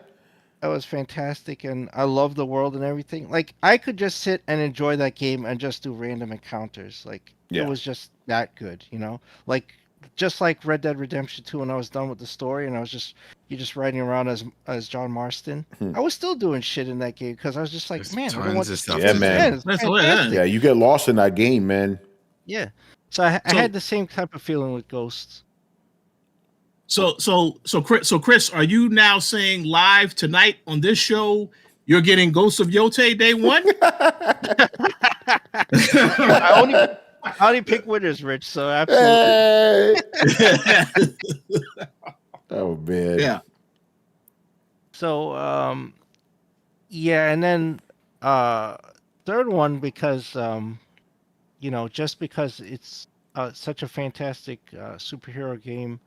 That was fantastic, and I love the world and everything. Like I could just sit and enjoy that game and just do random encounters. Like it Yeah. was just that good, you know. Like just like Red Dead Redemption 2, when I was done with the story and I was just you're just riding around as John Marston. I was still doing shit in that game because I was just like, There's man, I don't tons want of this stuff Yeah, to man. do. It's That's what- fantastic. Yeah, you get lost in that game, man. Yeah. So I So- had the same type of feeling with Ghosts. So Chris, are you now saying live tonight on this show you're getting Ghosts of Yote day one? I only pick winners, Rich. So absolutely. Hey. Oh man. Yeah. So yeah, and then third one because you know, just because it's such a fantastic superhero game,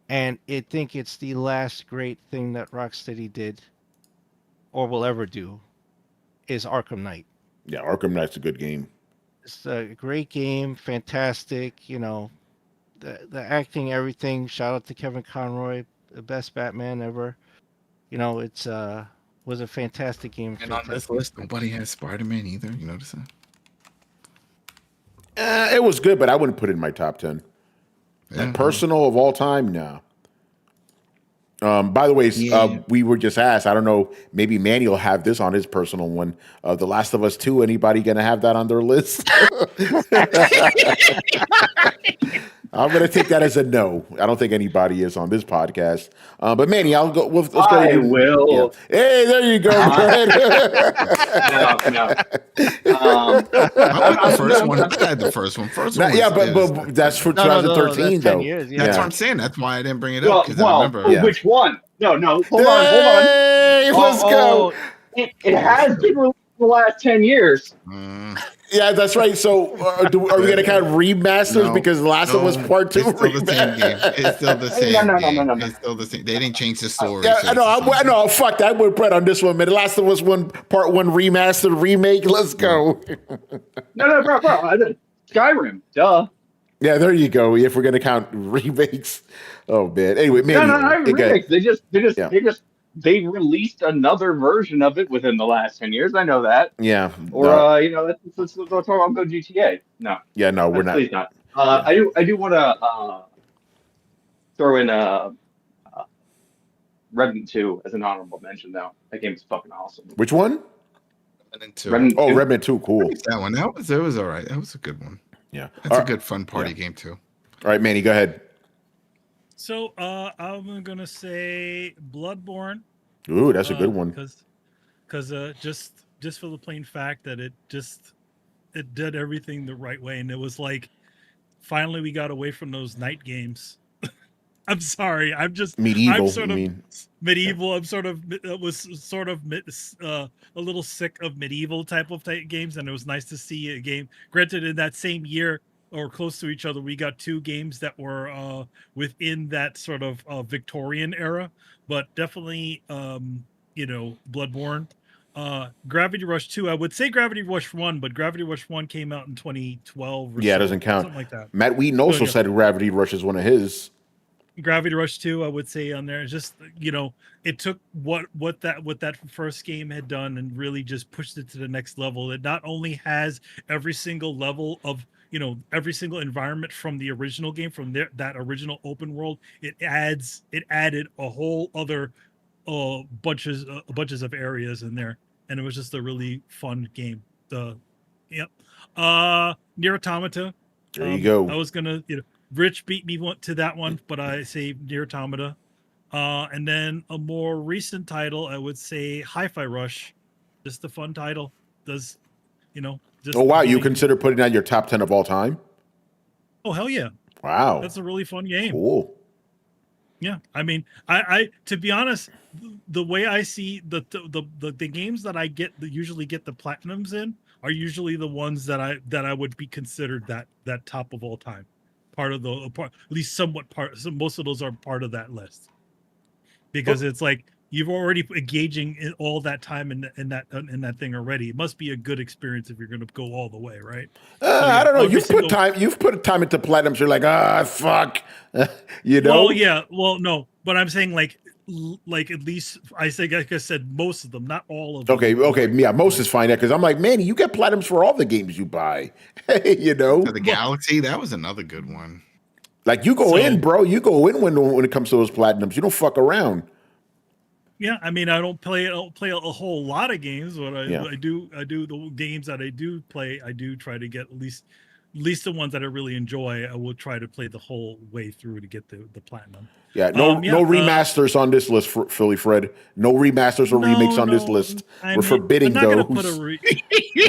and I think it's the last great thing that Rocksteady did or will ever do, is Arkham Knight. Yeah, Arkham Knight's a good game. It's a great game, fantastic. You know, the acting, everything. Shout out to Kevin Conroy, the best Batman ever. You know, it's was a fantastic game. And on this list, nobody has Spider-Man either. You notice that? It was good, but I wouldn't put it in my top 10. Yeah. Personal of all time, no. By the way, we were just asked, I don't know, maybe Manny will have this on his personal one. The Last of Us 2, anybody going to have that on their list? I'm going to take that as a no. I don't think anybody is on this podcast. But Manny, I'll go. Let's go. I will. Yeah. Hey, there you go. No. I like the first one. I had the first one. First one. Yeah, was- but that's for No, no, 2013, that's 10 though. years, yeah. That's Yeah. what I'm saying. That's why I didn't bring it up because I remember. Yeah. Which one? No, hold on. Hey, let's go. It has been released in the last 10 years. Yeah, that's right. So, are we going to count remasters No, because Last of Us Part 2 It's still the same game. It's still the same No. game. It's still the same. They didn't change the story. Yeah, so I it's know. the same No, fuck that. I would put on this one, man. The Last of Us Part 1 remastered remake. Let's go. No, bro. Skyrim. Duh. Yeah, there you go. If we're going to count remakes. Oh, man. Anyway, No, Manny. remakes. Yeah. They released another version of it within the last 10 years. I know that. Yeah. Or no. you know, let's talk about GTA. No. Yeah, no, we're not. Please not. I do want to throw in Remnant 2 as an honorable mention. Though that game is fucking awesome. Which one? Remnant 2. Remnant Oh, 2. Remnant 2. Cool. That one. It was all right. That was a good one. Yeah. That's All a good fun party game too. All right, Manny, go ahead. So I'm gonna say Bloodborne. Ooh, that's a good one. Because just for the plain fact that it did everything the right way, and it was like finally we got away from those night games. I'm sorry, Medieval, I'm sort you of mean? medieval. I'm sort of a little sick of medieval type games, and it was nice to see a game. Granted, in that same year or close to each other, we got two games that were within that sort of Victorian era, but definitely Bloodborne. Gravity Rush 2, I would say Gravity Rush 1, but Gravity Rush 1 came out in 2012 or Yeah, it so, doesn't count. something like that. Matt Wheaton also yeah. said Gravity Rush is one of his. Gravity Rush 2, I would say on there. Just it took what that first game had done and really just pushed it to the next level. It not only has every single level of every single environment from the original game, from that original open world. It added a whole other bunches of areas in there, and it was just a really fun game. Nier Automata. There you go. I was gonna, Rich beat me to that one, but I say Nier Automata. And then a more recent title, I would say Hi-Fi Rush. Just a fun title. Just Oh, wow. You consider putting that in your top 10 of all time? Oh, hell yeah. Wow. That's a really fun game. Cool. Yeah. I mean, I to be honest, the way I see the games that I usually get the platinums in are usually the ones that I would be considered that top of all time. At least somewhat part. So most of those are part of that list, because it's like you've already engaging in all that time in that thing already. It must be a good experience if you're going to go all the way, right? I don't know. every You've put time into platinums. You're like, fuck. Well, yeah. Well, no, but I'm saying like like at least I say, like I said, most of them, not all of them. Okay, yeah, most is fine because I'm like, Manny, you get platinums for all the games you buy. You know, To the Galaxy, that was another good one. like you go in, bro. You go in when it comes to those platinums. You don't fuck around. Yeah, I mean, I don't play a whole lot of games, but Yeah. I do the games that I do play. I do try to get at least the ones that I really enjoy. I will try to play the whole way through to get the platinum. Yeah, no remasters on this list, for Philly Fred. No remasters or remakes on this list. We're forbidding those.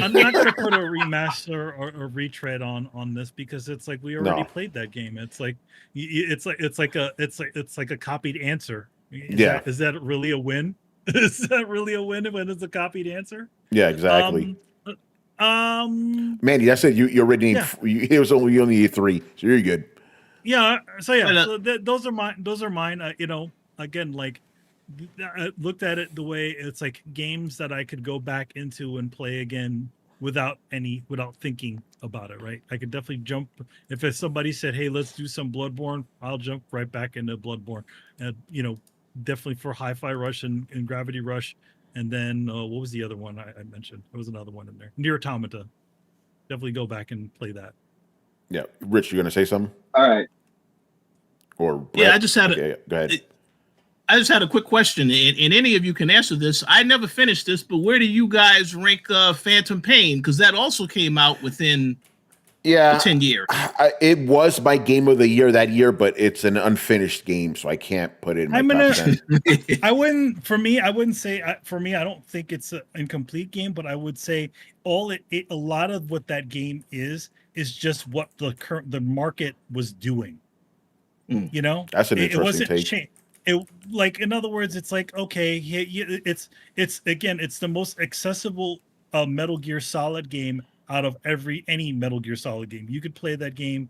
I'm not going to put a remaster or retread on this because it's like we already played that game. It's like it's like a copied answer. Is that really a win? Is that really a win when it's a copied answer? Yeah, exactly. Mandy, that's it. You already it was only 3, so you're good. Yeah. So those are mine. Those are mine. You know, again, like I looked at it the way it's like games that I could go back into and play again without thinking about it. Right. I could definitely jump if somebody said, "Hey, let's do some Bloodborne," I'll jump right back into Bloodborne. You know, definitely for Hi-Fi Rush and Gravity Rush. And then what was the other one I mentioned? There was another one in there. Nier Automata. Definitely go back and play that. Yeah, Rich, you gonna say something? All right. Or Brett? Yeah, I just had go ahead. I just had a quick question, and any of you can answer this. I never finished this, but where do you guys rank Phantom Pain? Because that also came out within 10 years. It was my game of the year that year, but it's an unfinished game, so I can't put it in my top 10. I wouldn't say for me. I don't think it's an incomplete game, but I would say a lot of what that game is just what the market was doing. You know, that's an interesting take. Like in other words, it's like okay, it's the most accessible Metal Gear Solid game out of any Metal Gear Solid game. You could play that game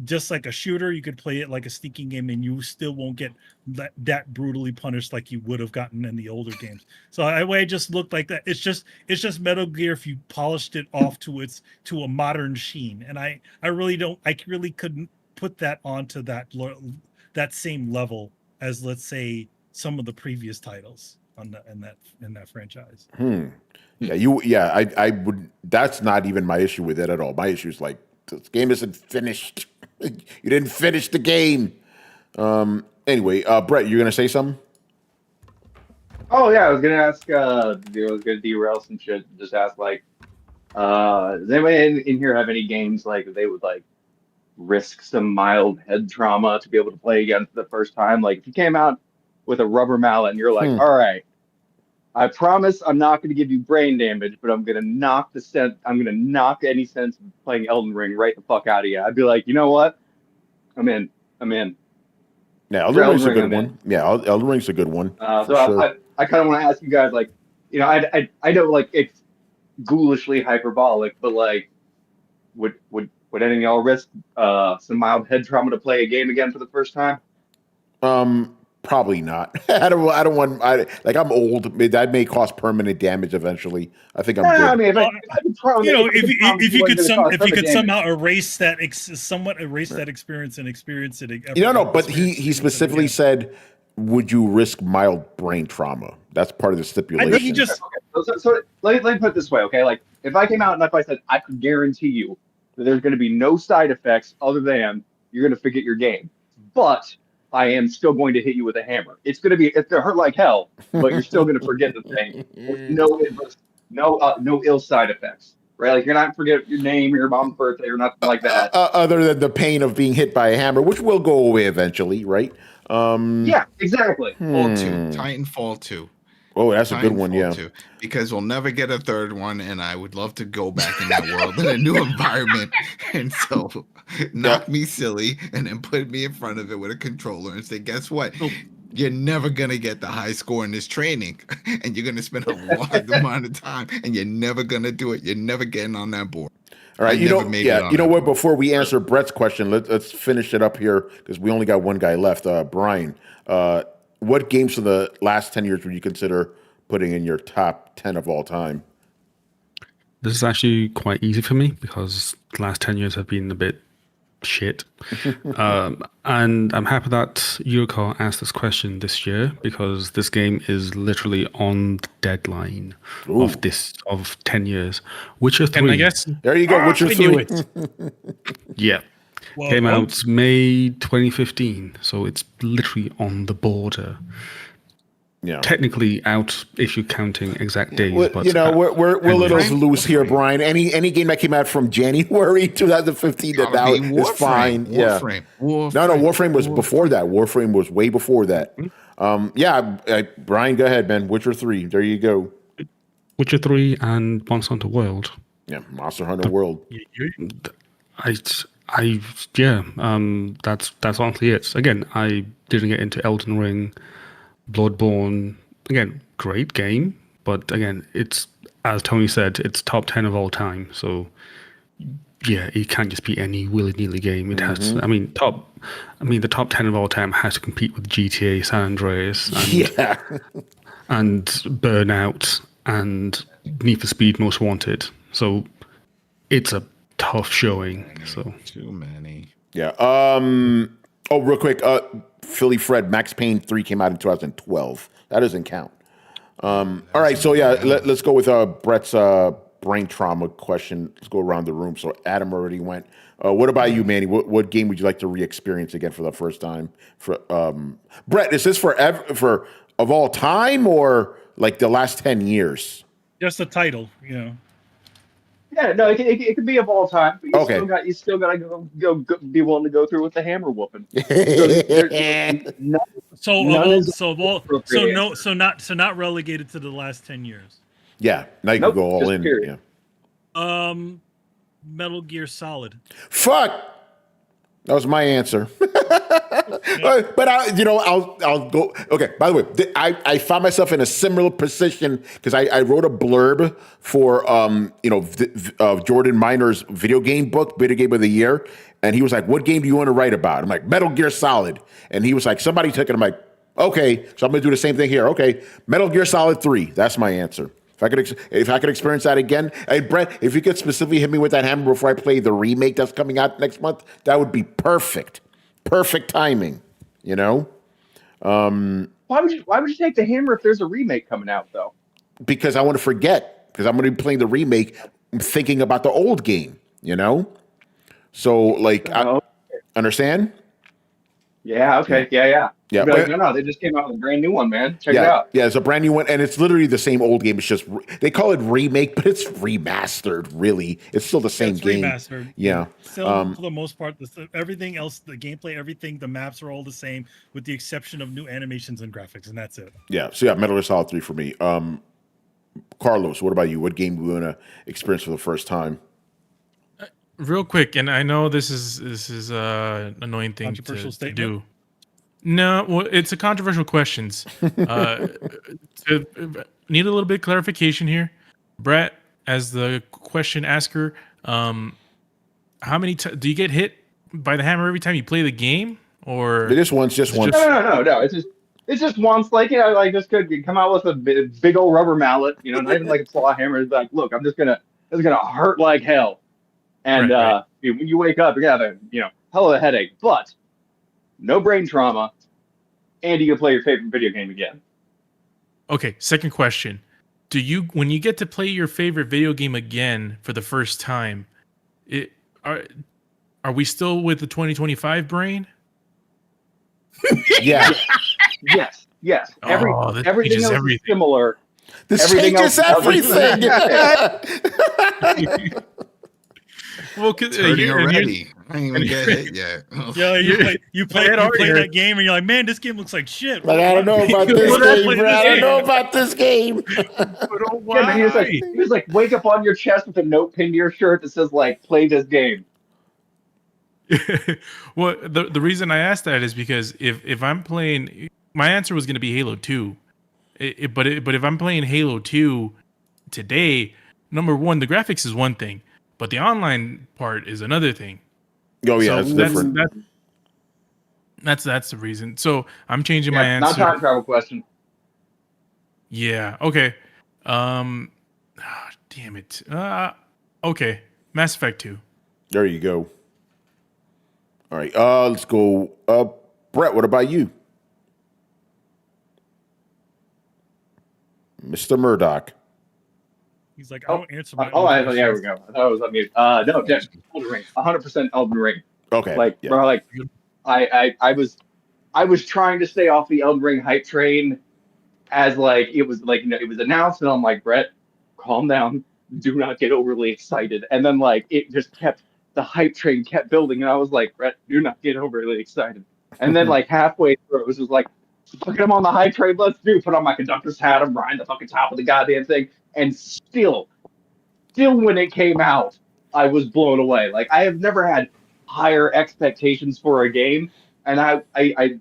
just like a shooter. You could play it like a sneaking game, and you still won't get that brutally punished like you would have gotten in the older games. So I just looked like that. It's just Metal Gear if you polished it off to a modern sheen. And I really couldn't put that onto that same level as, let's say, some of the previous titles in that franchise. Yeah, I would. That's not even my issue with it at all. My issue is like this game isn't finished. You didn't finish the game. Anyway, Brett, you're gonna say something? Oh yeah, I was gonna ask. I was gonna derail some shit. Just ask like, does anybody in here have any games like they would like risk some mild head trauma to be able to play again for the first time? Like if you came out with a rubber mallet and you're like, all right, I promise I'm not going to give you brain damage, but I'm going to knock any sense of playing Elden Ring right the fuck out of you. I'd be like, you know what? I'm in. Yeah, Elden Ring's a good one. Yeah, Elden Ring's a good one. So I kind of want to ask you guys, like, you know, I know like it's ghoulishly hyperbolic, but like, would any of y'all risk some mild head trauma to play a game again for the first time? Probably not. I don't want. I'm old. That may cause permanent damage eventually. I think I'm good. I mean, if you could somehow erase that experience and experience it. No. But he specifically said, "Would you risk mild brain trauma?" That's part of the stipulation. I think he just. Okay. So let me put it this way, okay? Like if I came out and if I said I could guarantee you that there's going to be no side effects other than you're going to forget your game, but I am still going to hit you with a hammer. It's going to hurt like hell, but you're still going to forget the thing. No ill side effects, right? Like you're not forget your name, or your mom's birthday, or nothing like that. Other than the pain of being hit by a hammer, which will go away eventually, right? Yeah, exactly. Titanfall 2. Oh, that's a good one, yeah. 2, because we'll never get a third one, and I would love to go back in that world in a new environment. And so, knock me silly, and then put me in front of it with a controller and say, "Guess what? You're never gonna get the high score in this training, and you're gonna spend a long amount of time, and you're never gonna do it. You're never getting on that board." All right, you know what? Before we answer Brett's question, let's finish it up here because we only got one guy left. Brian, what games from the last 10 years would you consider putting in your top 10 of all time? This is actually quite easy for me because the last 10 years have been a bit shit. And I'm happy that Yurko asked this question this year because this game is literally on the deadline of 10 years. Witcher 3. And I guess There you go. Witcher I knew 3. it. Yeah. Well, Came out May 2015, so it's literally on the border. Yeah. Technically out if you're counting exact days, Well, but we're a little Warframe? loose here, Brian. Any game that came out from January 2015 that now is fine. Yeah. Warframe. No, Warframe was before that. Warframe was way before that. Brian, go ahead, man. Witcher 3. There you go. Witcher 3 and Monster Hunter World. Yeah, Monster Hunter World. That's honestly it. Again, I didn't get into Elden Ring, Bloodborne. Again, great game, but again, it's, as Tony said, it's top 10 of all time. So yeah, it can't just be any willy-nilly game. It has to, the top 10 of all time has to compete with GTA San Andreas and Burnout and Need for Speed Most Wanted. So it's a tough showing. So Too many. Yeah. Real quick. Philly Fred, Max Payne 3 came out in 2012. That doesn't count. All right. So yeah, let's go with Brett's brain trauma question. Let's go around the room. So Adam already went. What about you, Manny? What game would you like to re-experience again for the first time? For Brett, is this for of all time or like the last 10 years? Just the title, Yeah, no, it could be of all time. But you still got to go be willing to go through with the hammer whooping. So not relegated to the last 10 years. Yeah, now you can go all in. Period. Yeah. Metal Gear Solid. Fuck. That was my answer. But I'll go. Okay. By the way, I found myself in a similar position because I wrote a blurb for Jordan Miner's video game book, Video Game of the Year, and he was like, "What game do you want to write about?" I'm like, "Metal Gear Solid," and he was like, "Somebody took it." I'm like, "Okay, so I'm gonna do the same thing here." Okay, Metal Gear Solid 3. That's my answer. If I could experience that again, hey Brett, if you could specifically hit me with that hammer before I play the remake that's coming out next month, that would be perfect. Perfect timing. Why would you take the hammer if there's a remake coming out though? Because I want to forget. Because I'm going to be playing the remake, thinking about the old game. So understand? Yeah. Okay. Yeah. Yeah. No, they just came out with a brand new one, man. Check it out. Yeah, it's a brand new one, and it's literally the same old game. It's just they call it remake, but it's remastered. Really, it's still the same game. Remastered. Yeah. Still, for the most part, everything else, the gameplay, everything, the maps are all the same, with the exception of new animations and graphics, and that's it. Yeah. So yeah, Metal Gear Solid 3 for me. Carlos, what about you? What game do you want to experience for the first time? Real quick, and I know this is an annoying thing to do. No, well, it's a controversial questions. Need a little bit of clarification here. Brett, as the question asker, how many do you get hit by the hammer every time you play the game, or just once? No. It's just once. Like this could come out with a big old rubber mallet. Not even like a claw hammer. It's like, look, it's gonna hurt like hell. And when you wake up, you have a hell of a headache, but no brain trauma, and you can play your favorite video game again. Okay, second question. When you get to play your favorite video game again for the first time, are we still with the 2025 brain? Yeah. Yes. Everything else is similar. This changes everything. Well, already. I ain't even get hit yet. Yeah, you play that game and you're like, man, this game looks like shit. Like, I don't know about this game, bro. I don't know about this game. Yeah, he was like, wake up on your chest with a note pinned to your shirt that says, like, play this game. Well, the reason I asked that is because if I'm playing, my answer was going to be Halo 2. But if I'm playing Halo 2 today, number one, the graphics is one thing, but the online part is another thing. Oh yeah, so that's different. That's the reason. So I'm changing my answer. Not time travel question. Yeah. Okay. Damn it. Okay. Mass Effect 2. There you go. All right. Let's go. Brett, what about you? Mr. Murdoch. He's like, I don't answer my there we go. I thought I was on mute. No, Elden Ring, 100% Elden Ring. Okay. Like, yeah. bro, like, I was trying to stay off the Elden Ring hype train as like it was like it was announced, and I'm like, Brett, calm down, do not get overly excited. And then like the hype train kept building, and I was like, Brett, do not get overly excited. And then like halfway through, it was just like, fucking I'm on the hype train, let's put on my conductor's hat, I'm riding the fucking top of the goddamn thing, and still when it came out, I was blown away. Like I have never had higher expectations for a game, and I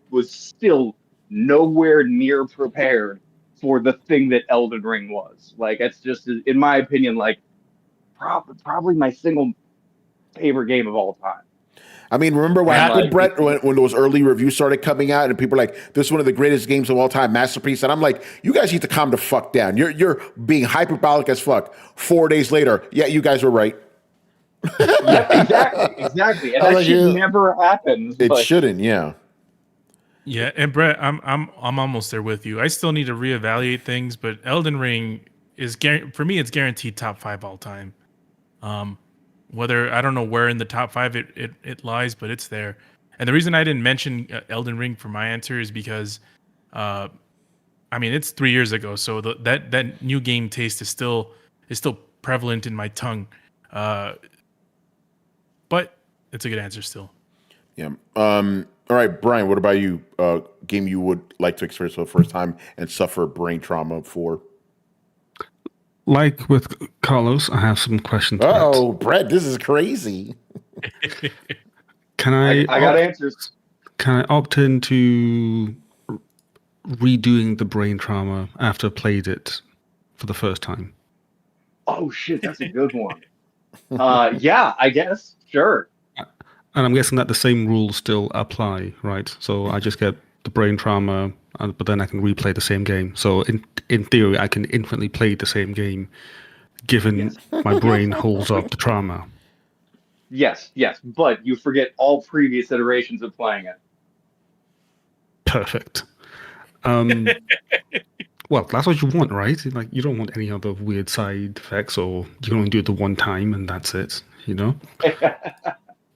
was still nowhere near prepared for the thing that Elden Ring was. Like it's just, in my opinion, like probably my single favorite game of all time. I mean, remember what happened, Brett, when those early reviews started coming out and people were like, this is one of the greatest games of all time, masterpiece. And I'm like, you guys need to calm the fuck down. You're being hyperbolic as fuck. 4 days later, yeah, you guys were right. Yeah, exactly. And that shit never happens. It shouldn't, yeah. Yeah, and Brett, I'm almost there with you. I still need to reevaluate things, but Elden Ring is for me, it's guaranteed top 5 all time. Whether I don't know where in the top 5 it lies, but it's there. And the reason I didn't mention Elden Ring for my answer is because, I mean, it's 3 years ago, so that new game taste is still prevalent in my tongue. But it's a good answer still. Yeah. All right, Brian, what about you? Game you would like to experience for the first time and suffer brain trauma for? Like with Carlos, I have some questions. Oh, Brett, this is crazy. Can I got answers. Can I opt into redoing the brain trauma after I played it for the first time? Oh shit, that's a good one. Yeah, I guess. Sure. And I'm guessing that the same rules still apply, right? So I just get the brain trauma, but then I can replay the same game. So in theory, I can infinitely play the same game, given my brain holds up the trauma. Yes, but you forget all previous iterations of playing it. Perfect. Well, that's what you want, right? Like you don't want any other weird side effects, or you can only do it the one time and that's it, you know?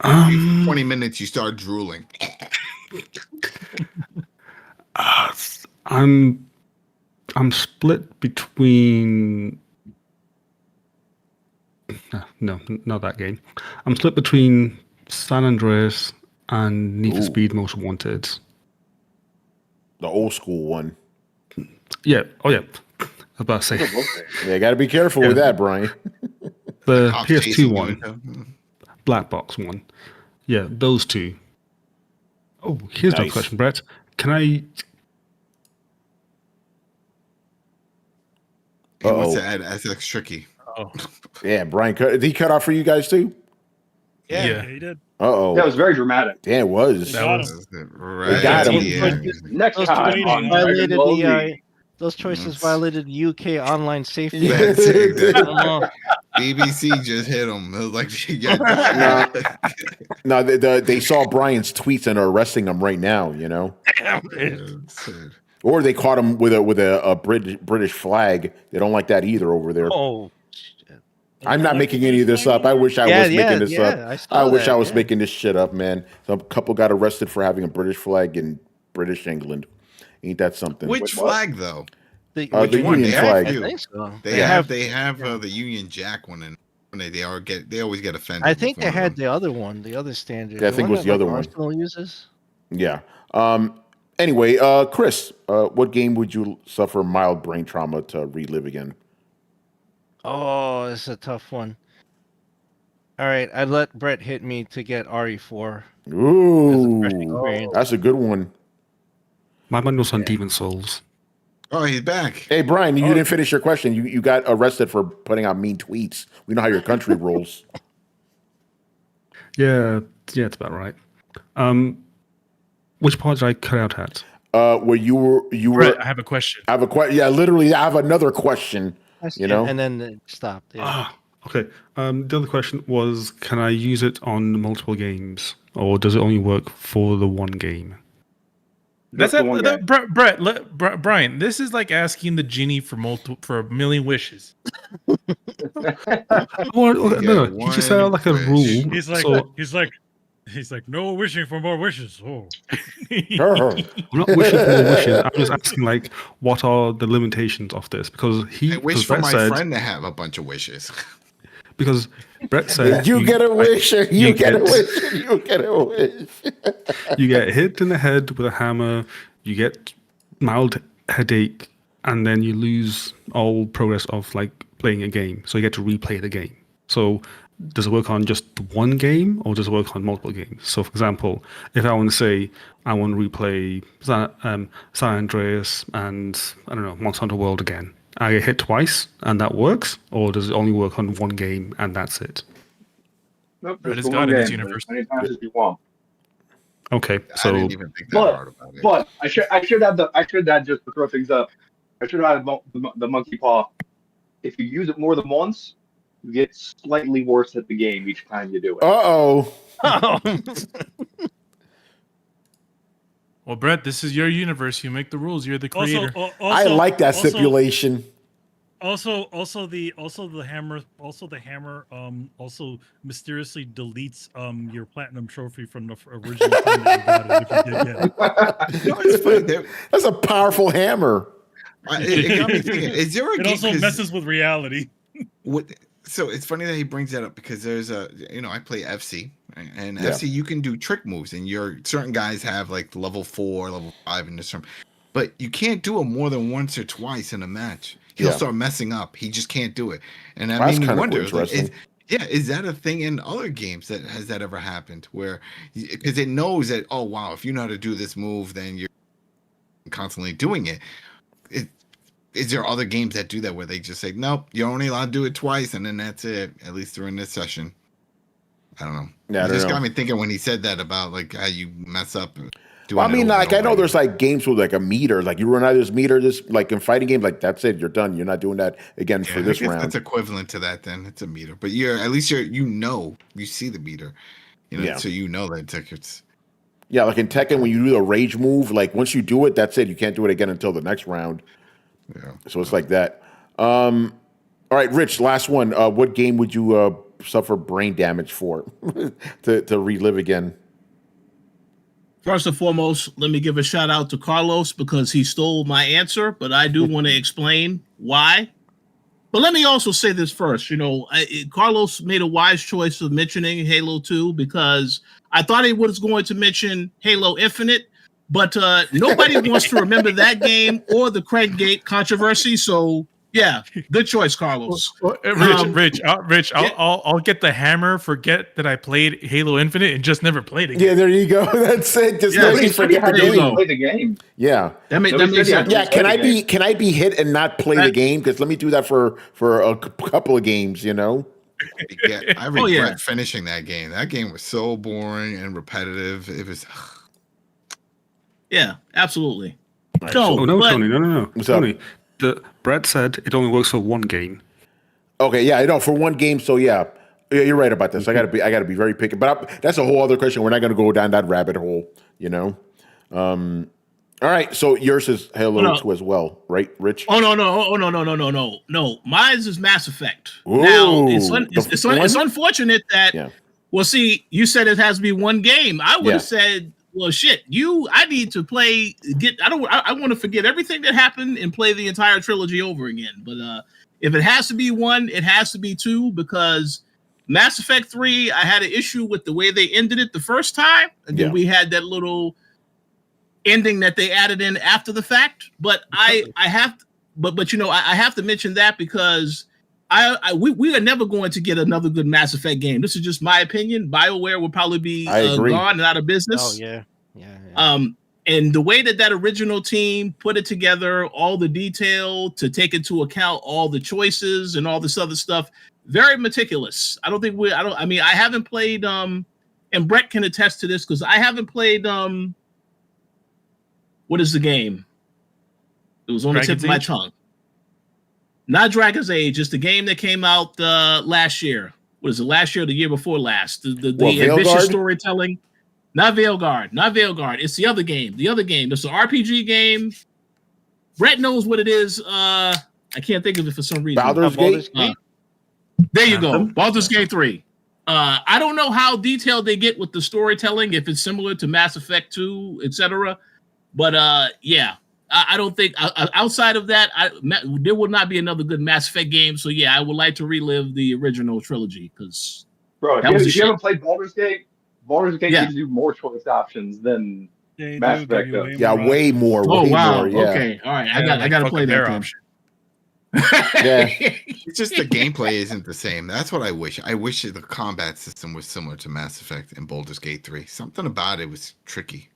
20 minutes, you start drooling. I'm split between. No, not that game. I'm split between San Andreas and Need for Speed Most Wanted. The old school one. Yeah. Oh, yeah. I was about to say. Yeah, got to be careful with that, Brian. The PS2 one. Black Box one. Yeah, those two. Oh, here's another question, Brett. Can I... He wants to add SX Tricky. Oh. Yeah, Brian, did he cut off for you guys too? Yeah. He did. Uh-oh. That was very dramatic. Yeah, it was. That was Right. got him. Yeah. Next time on violated Dragon Ball Z. those choices violated UK online safety. That's it. I don't know. BBC just hit him. It was like, No, they saw Brian's tweets and are arresting him right now, you know? Or they caught him with a British flag. They don't like that either over there. Oh, shit. I'm not making any of this up. I wish I was making this up. I wish I was making this shit up, man. Some couple got arrested for having a British flag in British England. Ain't that something? Which flag though? The Union flag. I think so. They have the Union Jack one, and they always get offended. I think they had the other one, the other standard. Yeah, I think it was the other one. Arsenal uses. Yeah. Anyway, Chris, what game would you suffer mild brain trauma to relive again? Oh, it's a tough one. All right, I let Brett hit me to get RE4. Ooh, that's a good one. My mind was on Demon Souls. Oh, he's back. Hey, Brian, you didn't finish your question. You got arrested for putting out mean tweets. We know how your country rolls. Yeah, it's about right. Which part did I cut out at? Where you were. Brett, I have a question. I have a question. Yeah, literally, I have another question. You know, and then it stopped. Yeah. Okay. The other question was, can I use it on multiple games? or does it only work for the one game? That's Just the one guy. Brian. This is like asking the genie for a million wishes. Well, You no, get he just said one like a wish. rule. He's like, So he's like, no wishing for more wishes. Oh, I'm not wishing for more wishes. I'm just asking like, what are the limitations of this? Because I wish for Brett my said, friend to have a bunch of wishes. because Brett said You get a wish, or you get a get- wish, or you get a wish. you get hit in the head with a hammer, you get mild headache, and then you lose all progress of like playing a game. So you get to replay the game. So does it work on just one game, or does it work on multiple games? So for example, if I want to say I want to replay San Andreas and I don't know, Monster Hunter World again, I get hit twice and that works, or does it only work on one game and that's it? Nope, Right, just it's the one God in this game, universe. as many times as you want. Okay, I so didn't even think that But- hard about it. But I should have just to throw things up. I should have the monkey paw. If you use it more than once, you get slightly worse at the game each time you do it. Uh-oh. Well, Brett, this is your universe. You make the rules. You're the creator. I like that stipulation. Also, the hammer also mysteriously deletes your platinum trophy from the original time that you got it if you did get it. You know, it's funny, there- That's a powerful hammer. it got me thinking. Is there a It game? also 'cause messes with reality. so it's funny that he brings that up because there's I play FC, right? And Yeah. FC you can do trick moves, and certain guys have like level 4, level 5 in this term, but you can't do it more than once or twice in a match. He'll Yeah. start messing up. He just can't do it, and that That's made me kinda wonder. interesting. Is that a thing in other games that has that ever happened? Where because it knows that wow, if you know how to do this move, then you're constantly doing it. Is there other games that do that where they just say, nope, you're only allowed to do it twice, and then that's it, at least during this session? I don't know. Yeah, I It don't just know. got me thinking when he said that about like how you mess up. Doing Well, I it mean, over like, and I know over there's like games with like a meter, like you run out of this meter, like in fighting games, like that's it, you're done. You're not doing that again Yeah, for I this guess round. that's equivalent to that. Then it's a meter, but at least you see the meter, Yeah. so you know that it's. Yeah, like in Tekken, when you do the rage move, like once you do it, that's it. You can't do it again until the next round. Yeah. So it's like that. All right, Rich, last one. What game would you suffer brain damage for to relive again? First and foremost, let me give a shout out to Carlos because he stole my answer, but I do want to explain why. But let me also say this first. Carlos made a wise choice of mentioning Halo 2 because I thought he was going to mention Halo Infinite, but nobody wants to remember that game or the Craig Gate controversy. So, yeah, good choice, Carlos. Rich, I'll get the hammer. Forget that I played Halo Infinite and just never played it. Yeah, there you go. That's it. Just let me forget the there you game. go. Play the game. Yeah. That makes Nobody said you sense. had Yeah, can I be hit and not play the game? Because let me do that for a couple of games, Yeah, I regret yeah. finishing that game. That game was so boring and repetitive. It was. Yeah, absolutely. Oh no, but- Tony, no. What's up? Tony, Brett said it only works for one game. Okay, yeah, I know for one game. So yeah, you're right about this. I gotta be very picky. But that's a whole other question. We're not gonna go down that rabbit hole. All right, so yours is Halo 2 as well, right, Rich? Oh no! Mine's is Mass Effect. Ooh, Now it's one? unfortunate that. Yeah. Well, see, you said it has to be one game. I would Yeah. have said, well, shit. I need to play. I want to forget everything that happened and play the entire trilogy over again. But if it has to be one, it has to be two because Mass Effect 3, I had an issue with the way they ended it the first time, and then Yeah. we had that little ending that they added in after the fact. But I have to mention that because we are never going to get another good Mass Effect game. This is just my opinion. BioWare will probably be I agree. gone and out of business. Oh yeah. And the way that original team put it together, all the detail to take into account all the choices and all this other stuff, very meticulous. I haven't played and Brett can attest to this because I haven't played what is the game? It was on the tip Dragon's of my Age? tongue. Not Dragon's Age, just the game that came out last year. What is it? Last year or the year before last? The What, ambitious Veilguard? storytelling. Not Veilguard. Not Veilguard. It's the other game. The other game. It's an RPG game. Brett knows what it is. I can't think of it for some reason. Baldur's Gate? There you go. Anthem? Baldur's Gate 3. I don't know how detailed they get with the storytelling, if it's similar to Mass Effect 2, etc. But yeah, I don't think outside of that, there will not be another good Mass Effect game. So yeah, I would like to relive the original trilogy because Bro, if you haven't played Baldur's Gate gives you more choice options than They Mass do give Effect you does. Yeah, way more. Oh Way wow. more, yeah. Okay. All right. I got to play that option. Yeah. It's just the gameplay isn't the same. That's what I wish. I wish the combat system was similar to Mass Effect and Baldur's Gate 3. Something about it was tricky.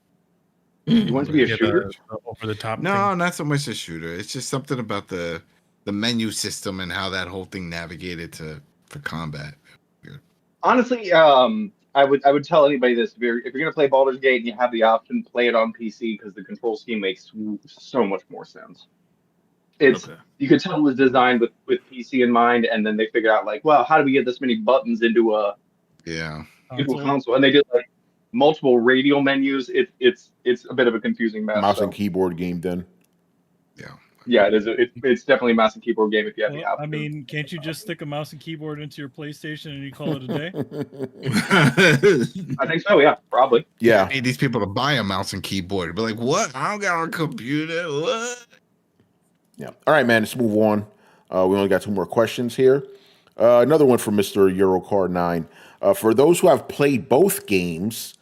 You want it to be a shooter? Over the top. No, not so much a shooter. It's just something about the menu system and how that whole thing navigated for combat. Honestly, I would tell anybody this: if you're gonna play Baldur's Gate and you have the option, play it on PC because the control scheme makes so much more sense. You could tell it was designed with PC in mind, and then they figured out like, well, how do we get this many buttons into a console? And they did like multiple radial menus. It's a bit of a confusing mess. Mouse and keyboard game then. Yeah, it is. It's definitely a mouse and keyboard game if you have the option. I mean, can't you just stick a mouse and keyboard into your PlayStation and you call it a day? I think so. Yeah, probably. Yeah. I need these people to buy a mouse and keyboard. Be like, what? I don't got a computer. What? Yeah. All right, man. Let's move on. We only got 2 more questions here. Another one from Mr. Eurocar9. For those who have played both games,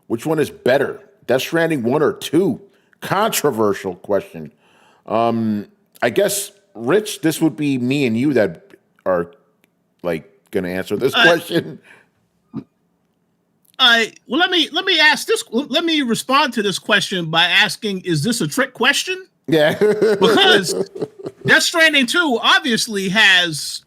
which one is better? Death Stranding 1 or 2? Controversial question. I guess, Rich, this would be me and you that are like going to answer this question. Well, let me ask this. Let me respond to this question by asking: is this a trick question? Yeah. Because Death Stranding 2 obviously has,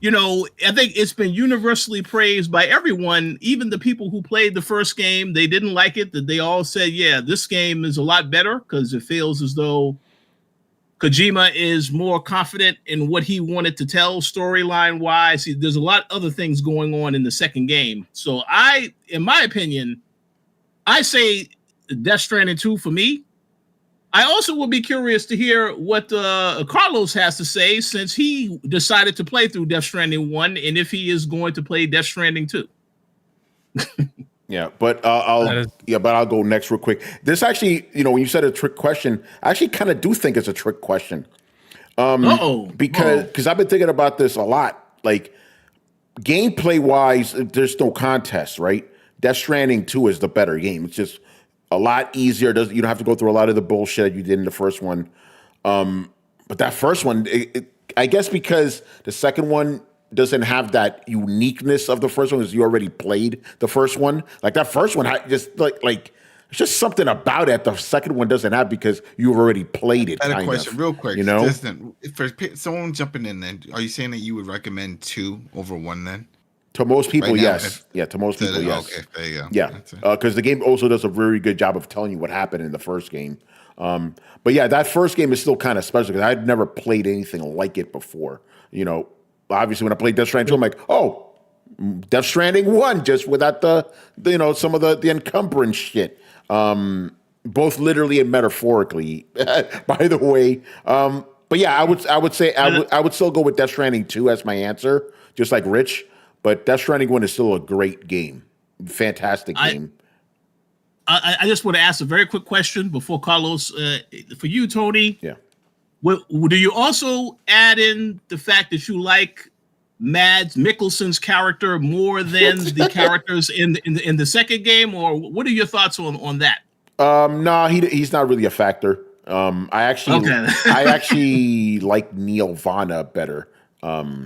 I think it's been universally praised by everyone, even the people who played the first game. They didn't like it. That they all said, yeah, this game is a lot better because it feels as though Kojima is more confident in what he wanted to tell storyline wise. There's a lot of other things going on in the second game. So in my opinion, I say Death Stranding 2 for me. I also will be curious to hear what Carlos has to say since he decided to play through Death Stranding 1 and if he is going to play Death Stranding 2. Yeah, but I'll go next real quick. This actually, when you said a trick question, I actually kind of do think it's a trick question. Because I've been thinking about this a lot. Like gameplay wise, there's no contest, right? Death Stranding 2 is the better game. It's just a lot easier. You don't have to go through a lot of the bullshit you did in the first one. But that first one, I guess because the second one doesn't have that uniqueness of the first one because you already played the first one. Like that first one, just like it's just something about it the second one doesn't have because you've already played it. I had a question real quick. Justin, for someone jumping in, then are you saying that you would recommend 2 over 1 then? To most people, Right now, yes. To most people, yes. Okay, there you go. Yeah, because the game also does a very good job of telling you what happened in the first game. But yeah, that first game is still kind of special because I'd never played anything like it before. Obviously, when I played Death Stranding 2, I'm like, oh, Death Stranding 1, just without some of the encumbrance shit. Both literally and metaphorically, by the way. But yeah, I would say I would still go with Death Stranding 2 as my answer, just like Rich. But Death Stranding 1 is still a great game. Fantastic game. I just want to ask a very quick question before Carlos. For you, Tony. Yeah. Do you also add in the fact that you like Mads Mikkelsen's character more than the characters in the second game, or what are your thoughts on that? No, he's not really a factor. I actually like Neil Vana better.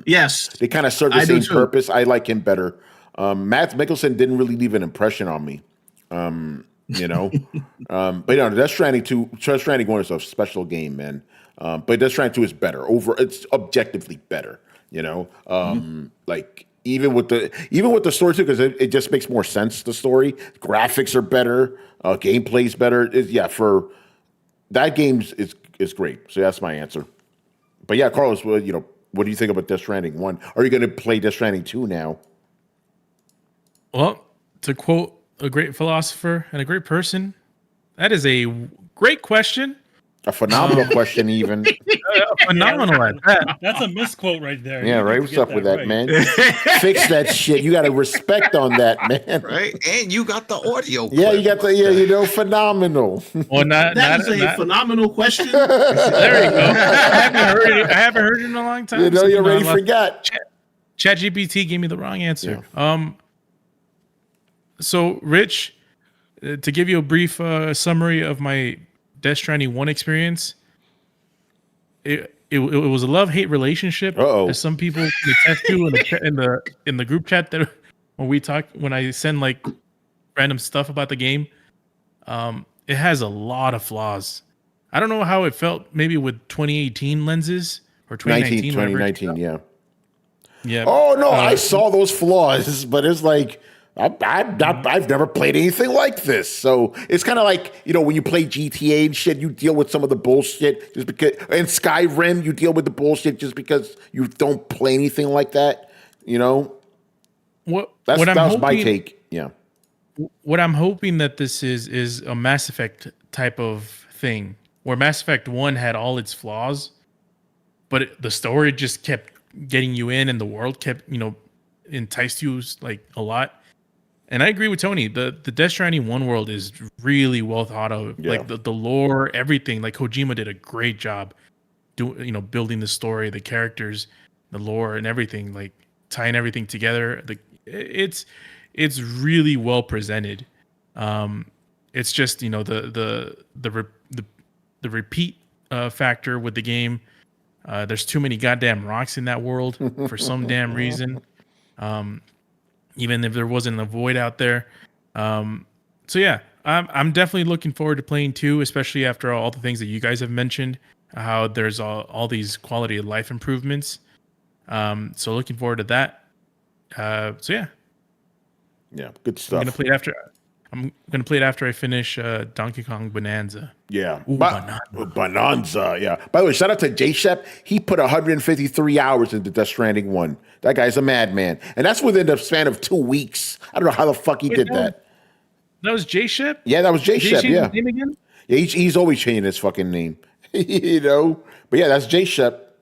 Yes, they kind of serve the same purpose. I like him better. Mads Mikkelsen didn't really leave an impression on me. But Death Stranding 1 is a special game, man. But Death Stranding 2 is better. It's objectively better. Like even with the story too, because it just makes more sense. The story, graphics are better, gameplay's better. For that game is great. So that's my answer. But yeah, Carlos, what do you think about Death Stranding 1? Are you going to play Death Stranding 2 now? Well, to quote a great philosopher and a great person. That is a great question. A phenomenal question, even. Phenomenal at that. That's a misquote right there. Yeah, You need right. to What's get up with that, right. man? Fix that shit. You got to respect on that, man. Right, and you got the audio. Yeah, clip. you got the phenomenal. Well, That is a phenomenal question. There you go. I haven't heard it in a long time. You already forgot. ChatGPT gave me the wrong answer. Yeah. So, Rich, to give you a brief summary of my Death Stranding 1 experience, it was a love-hate relationship. As some people can attest to in the group chat that when I send like random stuff about the game, it has a lot of flaws. I don't know how it felt maybe with 2018 lenses or 2019. Yeah. Yeah. Oh no, I saw those flaws, but it's like I've never played anything like this. So it's kind of like, when you play GTA and shit, you deal with some of the bullshit just because. In Skyrim, you deal with the bullshit just because you don't play anything like that. That was my take. Yeah. What I'm hoping that this is a Mass Effect type of thing, where Mass Effect 1 had all its flaws, but the story just kept getting you in, and the world kept, enticed you like a lot. And I agree with Tony. The Death Stranding 1 world is really well thought of. Yeah. Like the lore, everything. Like Kojima did a great job building the story, the characters, the lore, and everything, like tying everything together. It's really well presented. It's just the repeat factor with the game. There's too many goddamn rocks in that world for some damn reason. Even if there wasn't a void out there. So yeah, I'm definitely looking forward to playing 2, especially after all the things that you guys have mentioned, how there's all these quality of life improvements. So looking forward to that. So yeah. Yeah, good stuff. I'm gonna play it after I finish Donkey Kong Bonanza. Yeah. Ooh, Bonanza. Yeah. By the way, shout out to J Shep. He put 153 hours into Death Stranding 1. That guy's a madman. And that's within the span of 2 weeks. I don't know how the fuck he did that. That was J Shep? Yeah, that was J Shep. Yeah. His name again? Yeah, he's always changing his fucking name. But yeah, that's J Shep.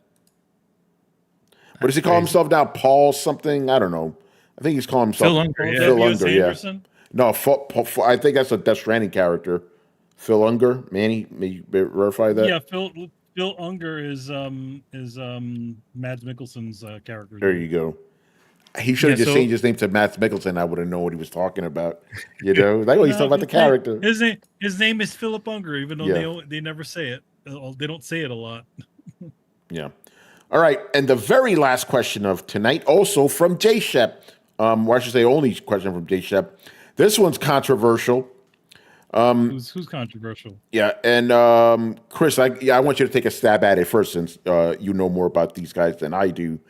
What does he call himself now? Paul something? I don't know. I think he's calling himself Phil Unger. Yeah. Phil Unger, yeah. No, I think that's a Death Stranding character. Phil Unger. Manny, may you verify that? Yeah, Phil Unger is Mads Mikkelsen's character. There you go. He should have just changed his name to Mads Mikkelsen. I would have known what he was talking about. Like, he's talking about the character. His name is Philip Unger, even though they never say it. They don't say it a lot. Yeah. All right, and the very last question of tonight, also from J Shep. Or I should say, only question from J Shep. This one's controversial. Who's controversial? Yeah, and Chris, I want you to take a stab at it first, since you know more about these guys than I do.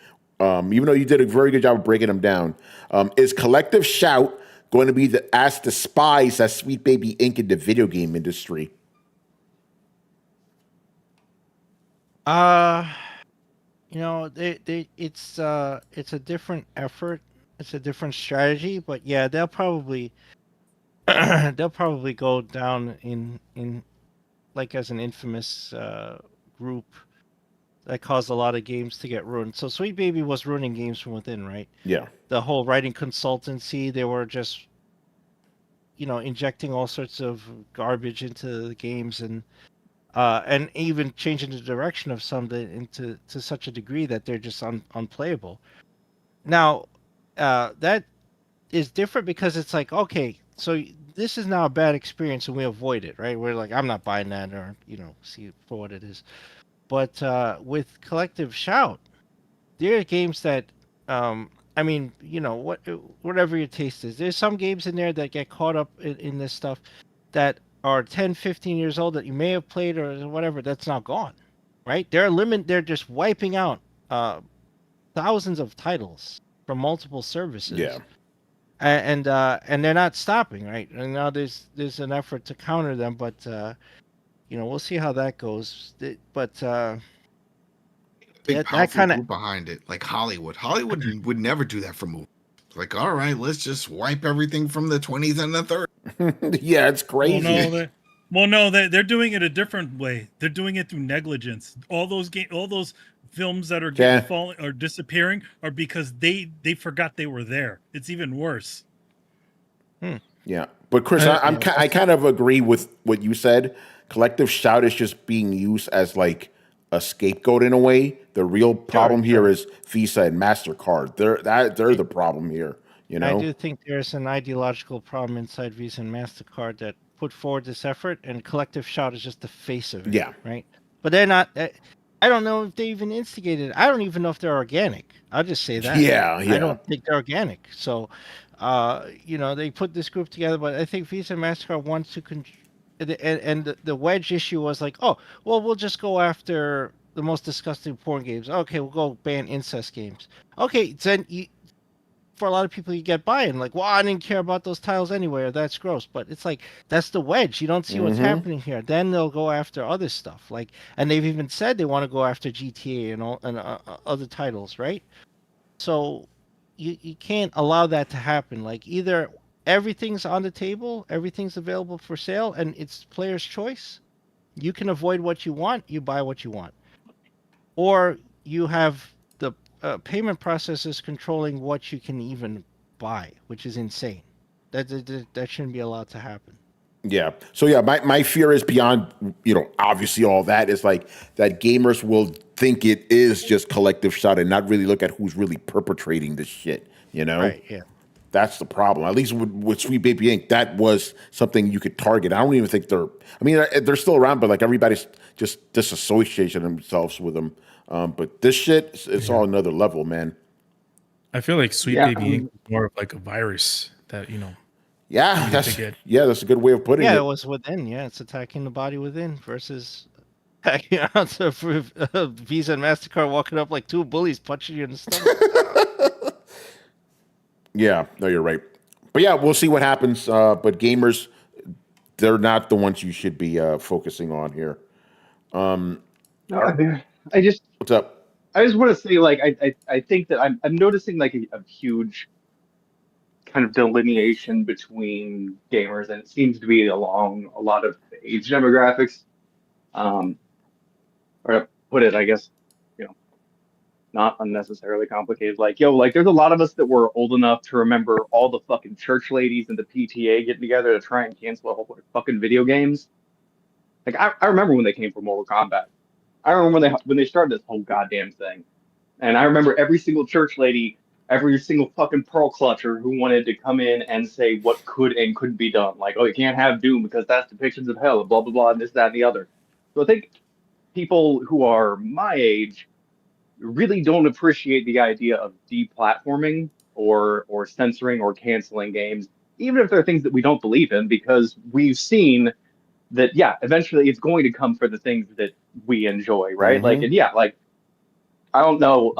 Even though you did a very good job of breaking them down, is Collective Shout going to be as despised as Sweet Baby Inc. in the video game industry? It's a different effort. It's a different strategy, but yeah, they'll probably go down in like as an infamous group that caused a lot of games to get ruined. So Sweet Baby was ruining games from within, right? Yeah. The whole writing consultancy, they were just injecting all sorts of garbage into the games, and even changing the direction of some to such a degree that they're just unplayable. Now, that is different because it's like, okay, so this is now a bad experience and we avoid it, right? We're like, I'm not buying that, or see it for what it is. But with Collective Shout, there are games that whatever your taste is, there's some games in there that get caught up in this stuff that are 10, 15 years old that you may have played or whatever, that's now gone, right? They're just wiping out thousands of titles from multiple services. Yeah. And they're not stopping, right? And now there's an effort to counter them, but we'll see how that goes. But big that kind of behind it, like Hollywood would never do that for movies. Like, all right, let's just wipe everything from the 20s and the 30s. Yeah, it's crazy. No, they're doing it a different way. They're doing it through negligence. All those films that are falling or disappearing are because they forgot they were there. It's even worse. Yeah, but Chris, I kind of agree with what you said. Collective Shout is just being used as like a scapegoat in a way. The real problem here is Visa and MasterCard. They're the problem here. You know, I do think there's an ideological problem inside Visa and MasterCard that put forward this effort, and Collective Shout is just the face of it. Yeah. Right. But they're not. I don't know if they even instigated it. I don't even know if they're organic. I'll just say that. Yeah. I don't think they're organic. So, they put this group together, but I think Visa and MasterCard wants to and the wedge issue was like, oh, well, we'll just go after the most disgusting porn games. Okay, we'll go ban incest games. Okay, then for a lot of people, you get buy-in. Like, well, I didn't care about those titles anyway, or that's gross. But it's like, that's the wedge. You don't see what's happening here. Then they'll go after other stuff. Like, and they've even said they want to go after GTA and other titles, right? So you can't allow that to happen. Like, either everything's on the table, everything's available for sale, and it's player's choice. You can avoid what you want, you buy what you want. Or you have the payment processes controlling what you can even buy, which is insane. That shouldn't be allowed to happen. Yeah. So yeah, my fear is beyond, obviously all that is like that gamers will think it is just Collective Shout and not really look at who's really perpetrating this shit, Right, yeah. That's the problem. At least with Sweet Baby Inc., that was something you could target. I don't even think they're still around, but like everybody's just disassociating themselves with them. But this shit, it's all another level, man. I feel like Sweet Baby Inc. is more of like a virus that, Yeah, that's a good way of putting it. Yeah, it was within. Yeah, it's attacking the body within versus attacking out Visa and MasterCard walking up like two bullies punching you in the stomach. Yeah, no, you're right. But yeah, we'll see what happens. But gamers, they're not the ones you should be focusing on here. What's up? I just want to say, like, I think that I'm noticing like a huge kind of delineation between gamers, and it seems to be along a lot of age demographics. Or to put it, I guess, not unnecessarily complicated. Like, there's a lot of us that were old enough to remember all the fucking church ladies and the PTA getting together to try and cancel a whole bunch of fucking video games. Like, I remember when they came for Mortal Kombat. I remember when they started this whole goddamn thing. And I remember every single church lady, every single fucking pearl clutcher who wanted to come in and say what could and couldn't be done. Like, oh, you can't have Doom because that's depictions of hell, and blah, blah, blah, and this, that, and the other. So I think people who are my age really don't appreciate the idea of deplatforming or censoring or canceling games, even if they're things that we don't believe in, because we've seen that, yeah, eventually it's going to come for the things that we enjoy, right? Like, and yeah, like, I don't know,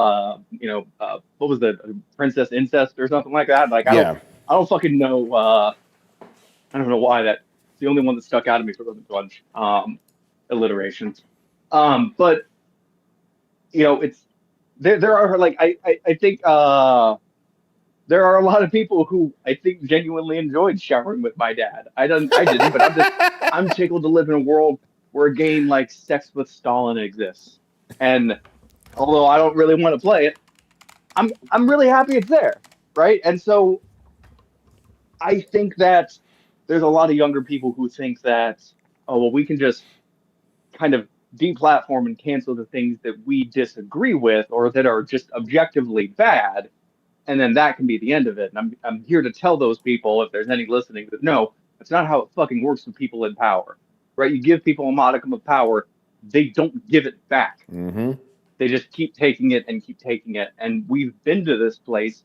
what was the Princess Incest or something like that? Like, I don't fucking know. I don't know why that's the only one that stuck out of me for the bunch alliterations. But it's there are like I think there are a lot of people who I think genuinely enjoyed showering with my dad. I didn't, but I'm tickled to live in a world where a game like Sex with Stalin exists. And although I don't really want to play it, I'm really happy it's there, right? And so I think that there's a lot of younger people who think that, oh, well, we can just kind of deplatform and cancel the things that we disagree with or that are just objectively bad, and then that can be the end of it. And I'm here to tell those people, if there's any listening, that no, that's not how it fucking works with people in power, right? You give people a modicum of power, they don't give it back. They just keep taking it and keep taking it. And we've been to this place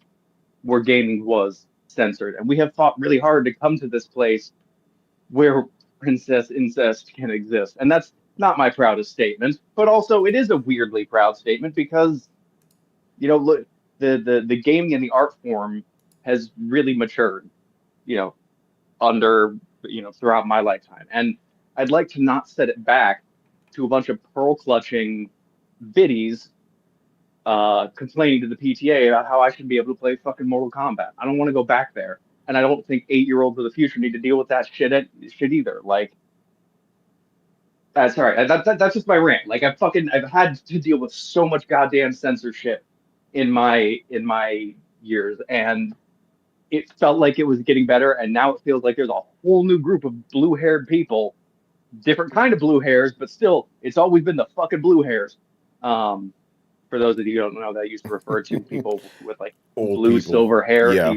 where gaming was censored, and we have fought really hard to come to this place where princess incest can exist. And that's not my proudest statement, but also it is a weirdly proud statement because, look, the gaming and the art form has really matured, throughout my lifetime. And I'd like to not set it back to a bunch of pearl clutching biddies complaining to the PTA about how I should be able to play fucking Mortal Kombat. I don't want to go back there, and I don't think 8-year-olds of the future need to deal with that shit either. Like, sorry, that's just my rant. Like, I've had to deal with so much goddamn censorship in my years, and it felt like it was getting better, and now it feels like there's a whole new group of blue-haired people, different kind of blue hairs, but still, it's always been the fucking blue hairs. For those of you who don't know, that I used to refer to people with like Old blue, people. silver hair, Yeah.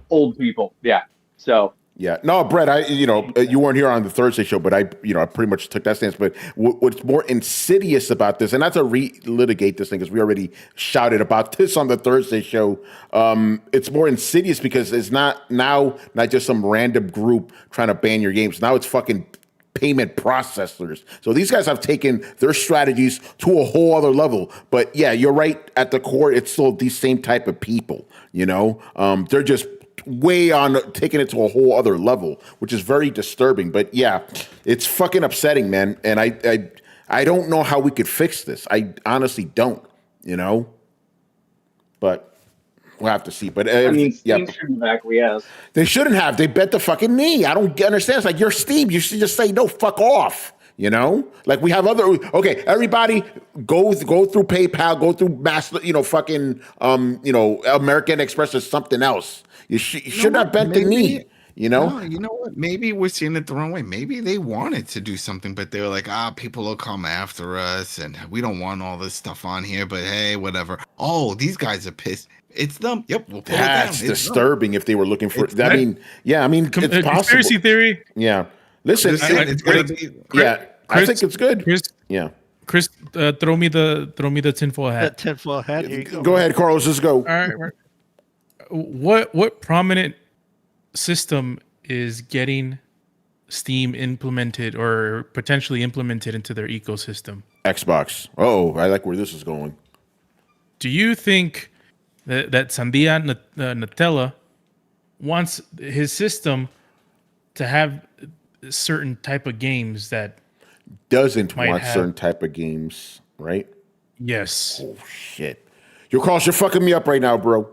Old people. Yeah. So. Yeah, no, Brett, you weren't here on the Thursday show, but I pretty much took that stance. But what's more insidious about this, and not to relitigate this thing, because we already shouted about this on the Thursday show. It's more insidious because it's not just some random group trying to ban your games. Now it's fucking payment processors. So these guys have taken their strategies to a whole other level. But yeah, you're right. At the core, it's still these same type of people. They're just way on taking it to a whole other level, which is very disturbing. But yeah, it's fucking upsetting, man. And I don't know how we could fix this. I honestly don't, but we'll have to see. But Steam shouldn't have acquiesced. They shouldn't have. They bet the fucking knee. I don't understand. It's like, you're Steam. You should just say, no, fuck off. Like we have okay, everybody go through PayPal, go through Master, fucking, American Express or something else. You should have bent the knee, No, you know what? Maybe we're seeing it the wrong way. Maybe they wanted to do something, but they were like, people will come after us and we don't want all this stuff on here, but hey, whatever. Oh, these guys are pissed. It's them. Yep, we'll pull it down. That's disturbing if they were looking for it's possible. Conspiracy theory. Yeah. Listen, it's gonna be, I think it's good. Chris, throw me the tinfoil hat. That tinfoil hat. Here you go. Go ahead, Carlos. Let's go. All right. What prominent system is getting Steam implemented or potentially implemented into their ecosystem? Xbox. Oh, I like where this is going. Do you think that Sandia Nutella wants his system to have certain type of games that doesn't want certain type of games, right? Yes. Oh shit! Carlos, you're fucking me up right now, bro.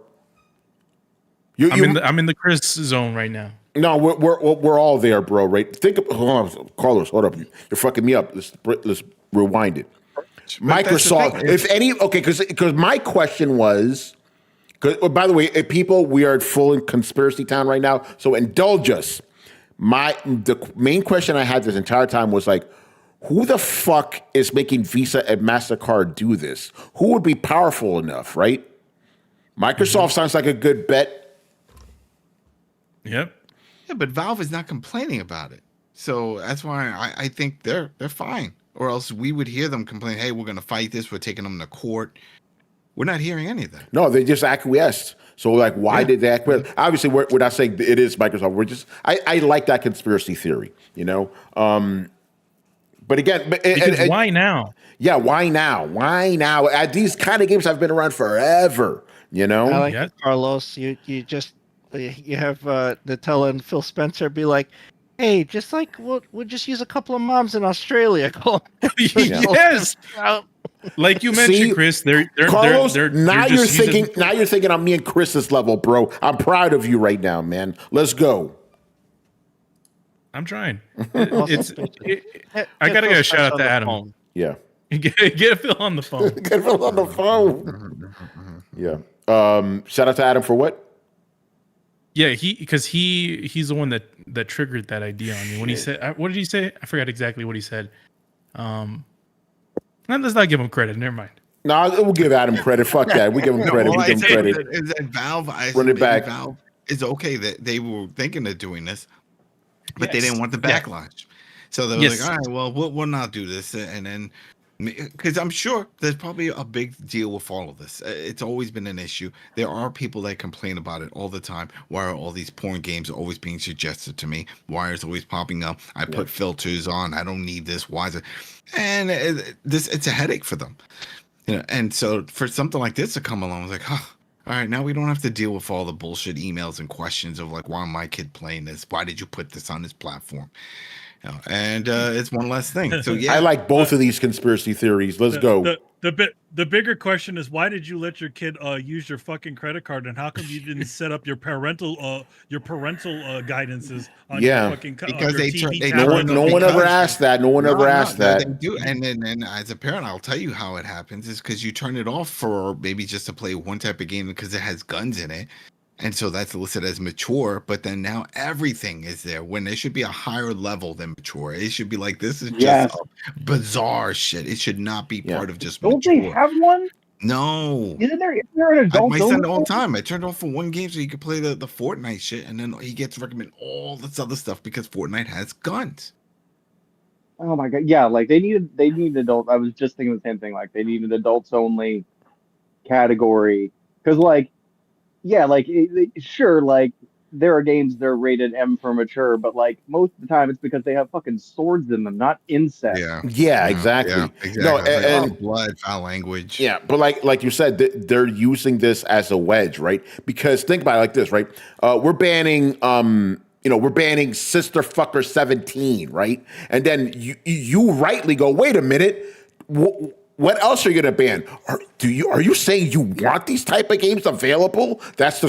I'm in the Chris zone right now. No, we're all there, bro. Right? Hold on, Carlos. Hold up. You're fucking me up. Let's rewind it. Microsoft, if any, okay, because my question was, by the way, people, we are full in conspiracy town right now, so indulge us. The main question I had this entire time was like, who the fuck is making Visa and MasterCard do this? Who would be powerful enough, right? Microsoft sounds like a good bet. Yep. Yeah, but Valve is not complaining about it. So that's why I think they're fine. Or else we would hear them complain, hey, we're going to fight this. We're taking them to court. We're not hearing any of that. No, they just acquiesced. So, like, why did they acquiesce? Obviously, we're not saying it is Microsoft. We're just, I like that conspiracy theory, But again, why now? Yeah, why now? Why now? These kind of games have been around forever, I like Carlos. You have Nutella and Phil Spencer be like, hey, just like we'll just use a couple of moms in Australia. Yes. Like you mentioned, Chris, Carlos, now you're thinking on me and Chris's level, bro. I'm proud of you right now, man. Let's go. I'm trying. I gotta get a shout out to Adam. Yeah. Get Phil on the phone. Get Phil on the phone. Yeah. Shout out to Adam for what? Yeah, he's the one that triggered that idea on me when he said, what did he say? I forgot exactly what he said. Let's not give him credit. Never mind. No, we'll give Adam credit. Fuck that. We give him credit. We give him credit. Is that Valve? Run it back. Valve is okay that they were thinking of doing this, but they didn't want the backlash. So they were like, all right, well, we'll not do this. And then, because I'm sure there's probably a big deal with all of this. It's always been an issue. There are people that complain about it all the time. Why are all these porn games always being suggested to me? Why is it always popping up? I put filters on. I don't need this. Why is it? And it's a headache for them. And so for something like this to come along, I was like, all right, now we don't have to deal with all the bullshit emails and questions of like, why am my kid playing this? Why did you put this on this platform? And it's one less thing. So yeah, I like both of these conspiracy theories. Let's go. The bigger question is, why did you let your kid use your fucking credit card, and how come you didn't set up your parental guidances on your fucking because on your they TV? they No turn one ever asked that. No one ever asked that. They do, and then as a parent, I'll tell you how it happens is because you turn it off for maybe just to play one type of game because it has guns in it. And so that's listed as mature, but then now everything is there when there should be a higher level than mature. It should be like, this is just bizarre shit. It should not be part of just Don't mature. they have one? No. Isn't there an adult? My son all the time. I turned off for one game so he could play the Fortnite shit, and then he gets recommended all this other stuff because Fortnite has guns. Oh my god, yeah, like they need adult. I was just thinking the same thing. Like they need an adults only category because, like, yeah, like sure, like there are games that are rated M for mature, but like most of the time it's because they have fucking swords in them, not insects. Yeah, exactly. Yeah, exactly. No, and blood, foul language. Yeah, but like you said, they're using this as a wedge, right? Because think about it like this, right? We're banning we're banning Sister Fucker 17, right? And then you rightly go, wait a minute, what else are you gonna ban? Are you saying you want these type of games available? That's the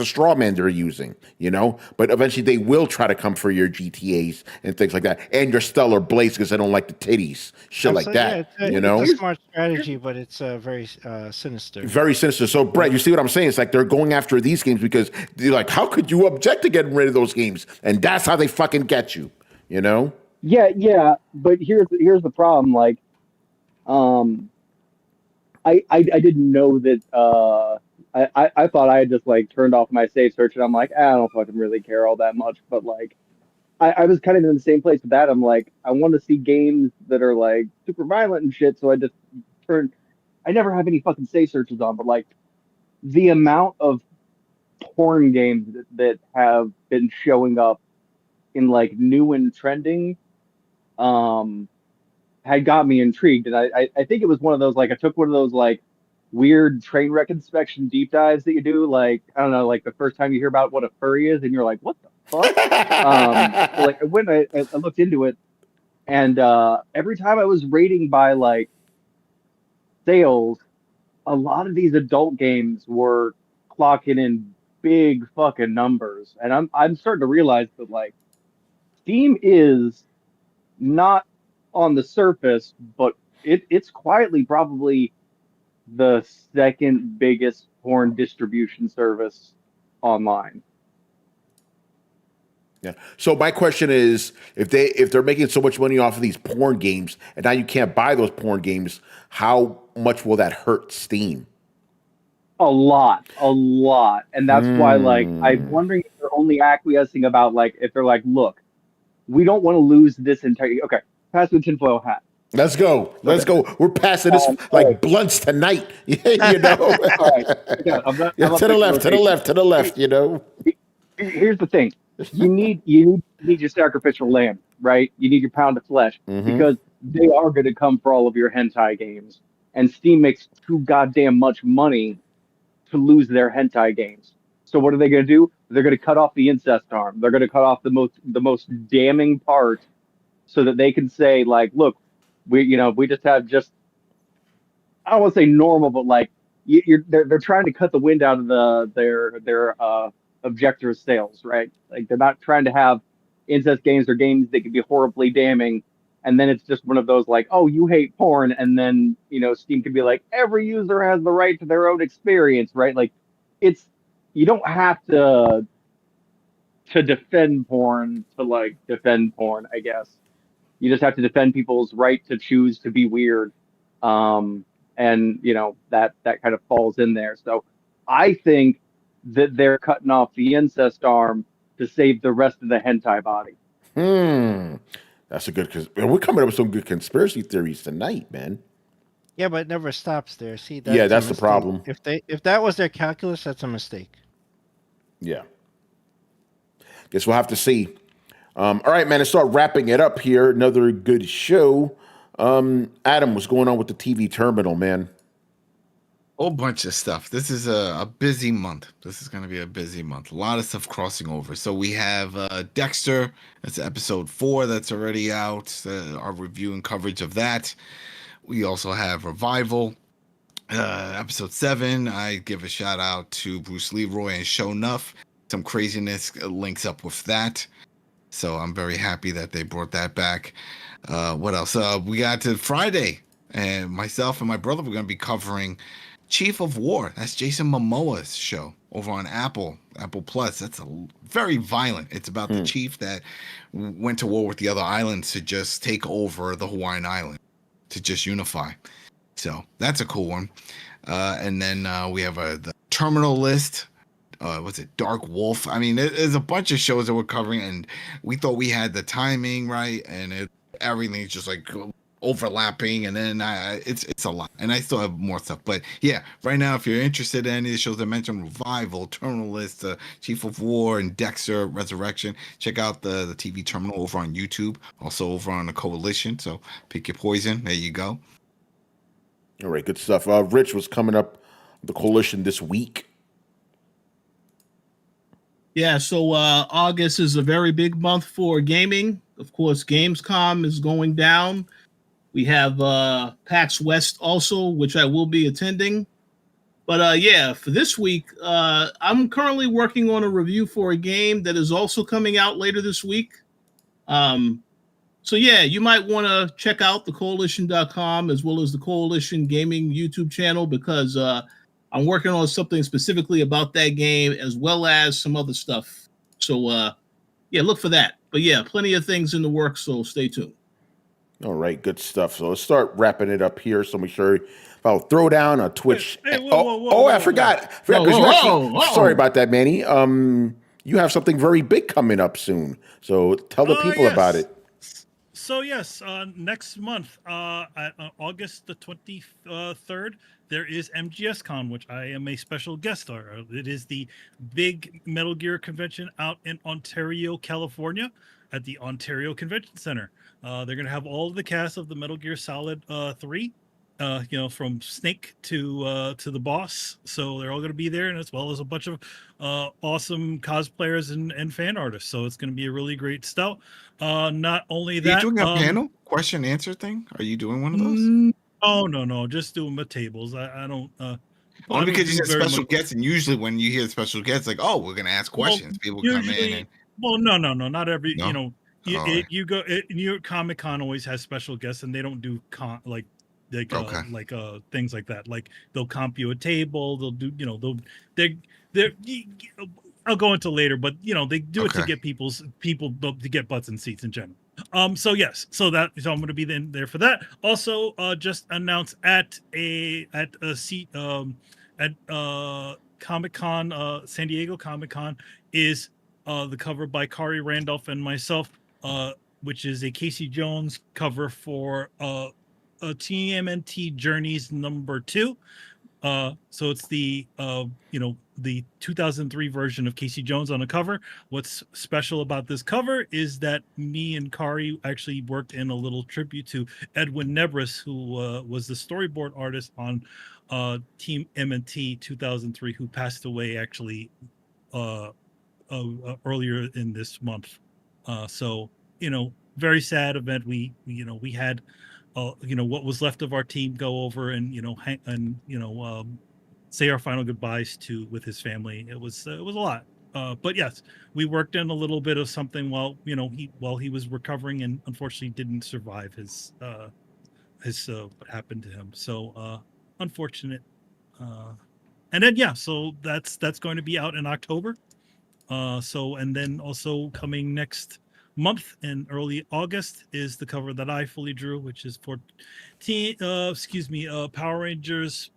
straw man they're using, But eventually they will try to come for your GTAs and things like that, and your Stellar Blades because they don't like the titties, shit like that. It's a smart strategy, but it's very sinister. Very sinister. So, Brett, you see what I'm saying? It's like they're going after these games because they're like, how could you object to getting rid of those games? And that's how they fucking get you. Yeah. But here's the problem. Like, I didn't know that. I thought I had just like turned off my save search, and I'm like, I don't fucking really care all that much. But like, I was kind of in the same place with that. I'm like, I want to see games that are like super violent and shit. So I just turned. I never have any fucking save searches on, but like, the amount of porn games that have been showing up in like new and trending, had got me intrigued, and I think it was one of those, like, I took one of those like weird train wreck inspection deep dives that you do, like, I don't know, like the first time you hear about what a furry is and you're like, what the fuck? So like I looked into it, and every time I was rating by like sales, a lot of these adult games were clocking in big fucking numbers, and I'm starting to realize that like Steam is not on the surface, but it's quietly probably the second biggest porn distribution service online. Yeah. So my question is, if they're making so much money off of these porn games, and now you can't buy those porn games, how much will that hurt Steam? A lot, and that's why, like, I'm wondering if they're only acquiescing about, like, if they're like, look, we don't want to lose this entire. Okay, pass the tinfoil hat. Let's go. We're passing this like blunts tonight. All right. Yeah, to the left. Here's the thing: you need your sacrificial lamb, right? You need your pound of flesh because they are going to come for all of your hentai games, and Steam makes too goddamn much money to lose their hentai games. So what are they going to do? They're going to cut off the incest arm. They're going to cut off the most damning part, so that they can say, like, look, we just have I don't want to say normal, but like they're trying to cut the wind out of their objectors' sails, right? Like they're not trying to have incest games or games that can be horribly damning, and then it's just one of those like, oh, you hate porn, and then Steam can be like, every user has the right to their own experience, right? Like you don't have to defend porn to like defend porn, I guess. You just have to defend people's right to choose to be weird. And that kind of falls in there. So I think that they're cutting off the incest arm to save the rest of the hentai body. That's a good, we're coming up with some good conspiracy theories tonight, man. Yeah, but it never stops there. See, that's the problem. If that was their calculus, that's a mistake. Yeah. Guess we'll have to see. All right, man, let's start wrapping it up here. Another good show. Adam, what's going on with the TV terminal, man? whole bunch of stuff. This is a busy month. This is going to be a busy month. A lot of stuff crossing over. So we have Dexter. That's episode 4 that's already out. Our review and coverage of that. We also have Revival. Episode 7. I give a shout out to Bruce Leroy and Show Nuff. Some craziness links up with that. So I'm very happy that they brought that back. What else? We got to Friday. And myself and my brother were going to be covering Chief of War. That's Jason Momoa's show over on Apple Plus. That's very violent. It's about the chief that went to war with the other islands to just take over the Hawaiian island, to just unify. So that's a cool one. And then we have the Terminal List. What's it? Dark Wolf. I mean, there's a bunch of shows that we're covering, and we thought we had the timing right, and everything's just like overlapping, and then it's a lot, and I still have more stuff. But yeah, right now, if you're interested in any of the shows I mentioned, Revival, Terminal List, Chief of War, and Dexter Resurrection, check out the TV Terminal over on YouTube, also over on the Coalition. So pick your poison. There you go. All right, good stuff. Rich was coming up the Coalition this week. Yeah, so August is a very big month for gaming. Of course, Gamescom is going down. We have PAX West also, which I will be attending. But yeah, for this week, I'm currently working on a review for a game that is also coming out later this week. So yeah, you might want to check out thecoalition.com as well as the Coalition Gaming YouTube channel, because I'm working on something specifically about that game as well as some other stuff. So yeah, look for that. But yeah, plenty of things in the works, so stay tuned. All right, good stuff. So let's start wrapping it up here. So make sure follow Throwdown on Twitch. I forgot. Sorry about that, Manny. You have something very big coming up soon. So tell the people about it. So yes, next month, August the 23rd, there is MGS Con, which I am a special guest star. It is the big Metal Gear convention out in Ontario, California, at the Ontario Convention Center. They're going to have all of the cast of the Metal Gear Solid 3, from Snake to the boss. So they're all going to be there, and as well as a bunch of awesome cosplayers and fan artists. So it's going to be a really great stout. Not only that, are you doing a panel question answer thing? Are you doing one of those? Oh no, just doing my tables. I don't. Only because you said special guests, and usually when you hear special guests, like, oh, we're going to ask questions. People come in. And... Well, no, not every. No? You go. New York Comic Con always has special guests, and they don't do things like that. Like they'll comp you a table. They'll do. They're. I'll go into later, but they do it to get people to get butts and seats in general. So yes, so I'm going to be there for that. Also, just announced at Comic Con, San Diego Comic Con, is the cover by Kari Randolph and myself, which is a Casey Jones cover for TMNT Journeys #2. So it's the the 2003 version of Casey Jones on the cover. What's special about this cover is that me and Kari actually worked in a little tribute to Edwin Nebris, who was the storyboard artist on Team MNT 2003, who passed away actually earlier in this month. So very sad event. We had what was left of our team go over and say our final goodbyes with his family. It was a lot. But yes, we worked in a little bit of something while he was recovering, and unfortunately didn't survive his what happened to him. So unfortunate. And then so that's going to be out in October. And then also coming next month in early August is the cover that I fully drew, which is for Power Rangers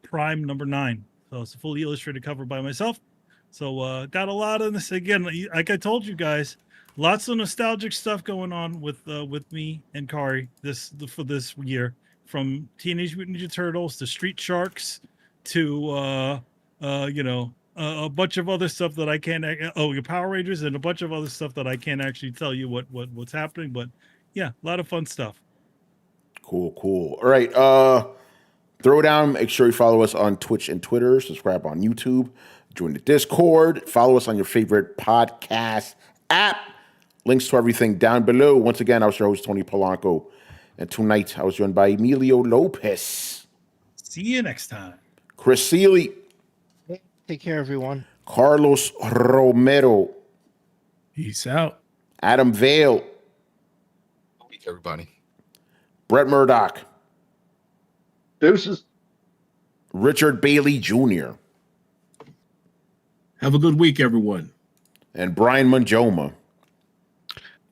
Prime #9. So it's a fully illustrated cover by myself. So got a lot of this, again, like I told you guys, lots of nostalgic stuff going on with me and Kari for this year, from Teenage Mutant Ninja Turtles to Street Sharks to a bunch of other stuff that I can't. Your Power Rangers and a bunch of other stuff that I can't actually tell you what's happening. But yeah, a lot of fun stuff. Cool. All right. Throwdown. Make sure you follow us on Twitch and Twitter. Subscribe on YouTube. Join the Discord. Follow us on your favorite podcast app. Links to everything down below. Once again, I was your host, Tony Polanco. And tonight, I was joined by Emilio Lopez. See you next time. Chris Seeley. Take care, everyone. Carlos Romero. Peace out. Adam Vale. Good week, everybody. Brett Murdoch. Deuces. Richard Bailey Jr. Have a good week, everyone. And Brian Manjoma.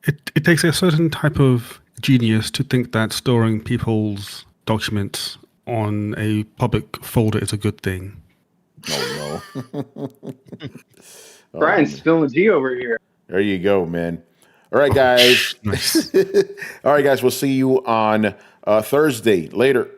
It takes a certain type of genius to think that storing people's documents on a public folder is a good thing. Oh, no. Brian's spilling G over here. There you go, man. All right, guys. Nice. All right, guys. We'll see you on Thursday. Later.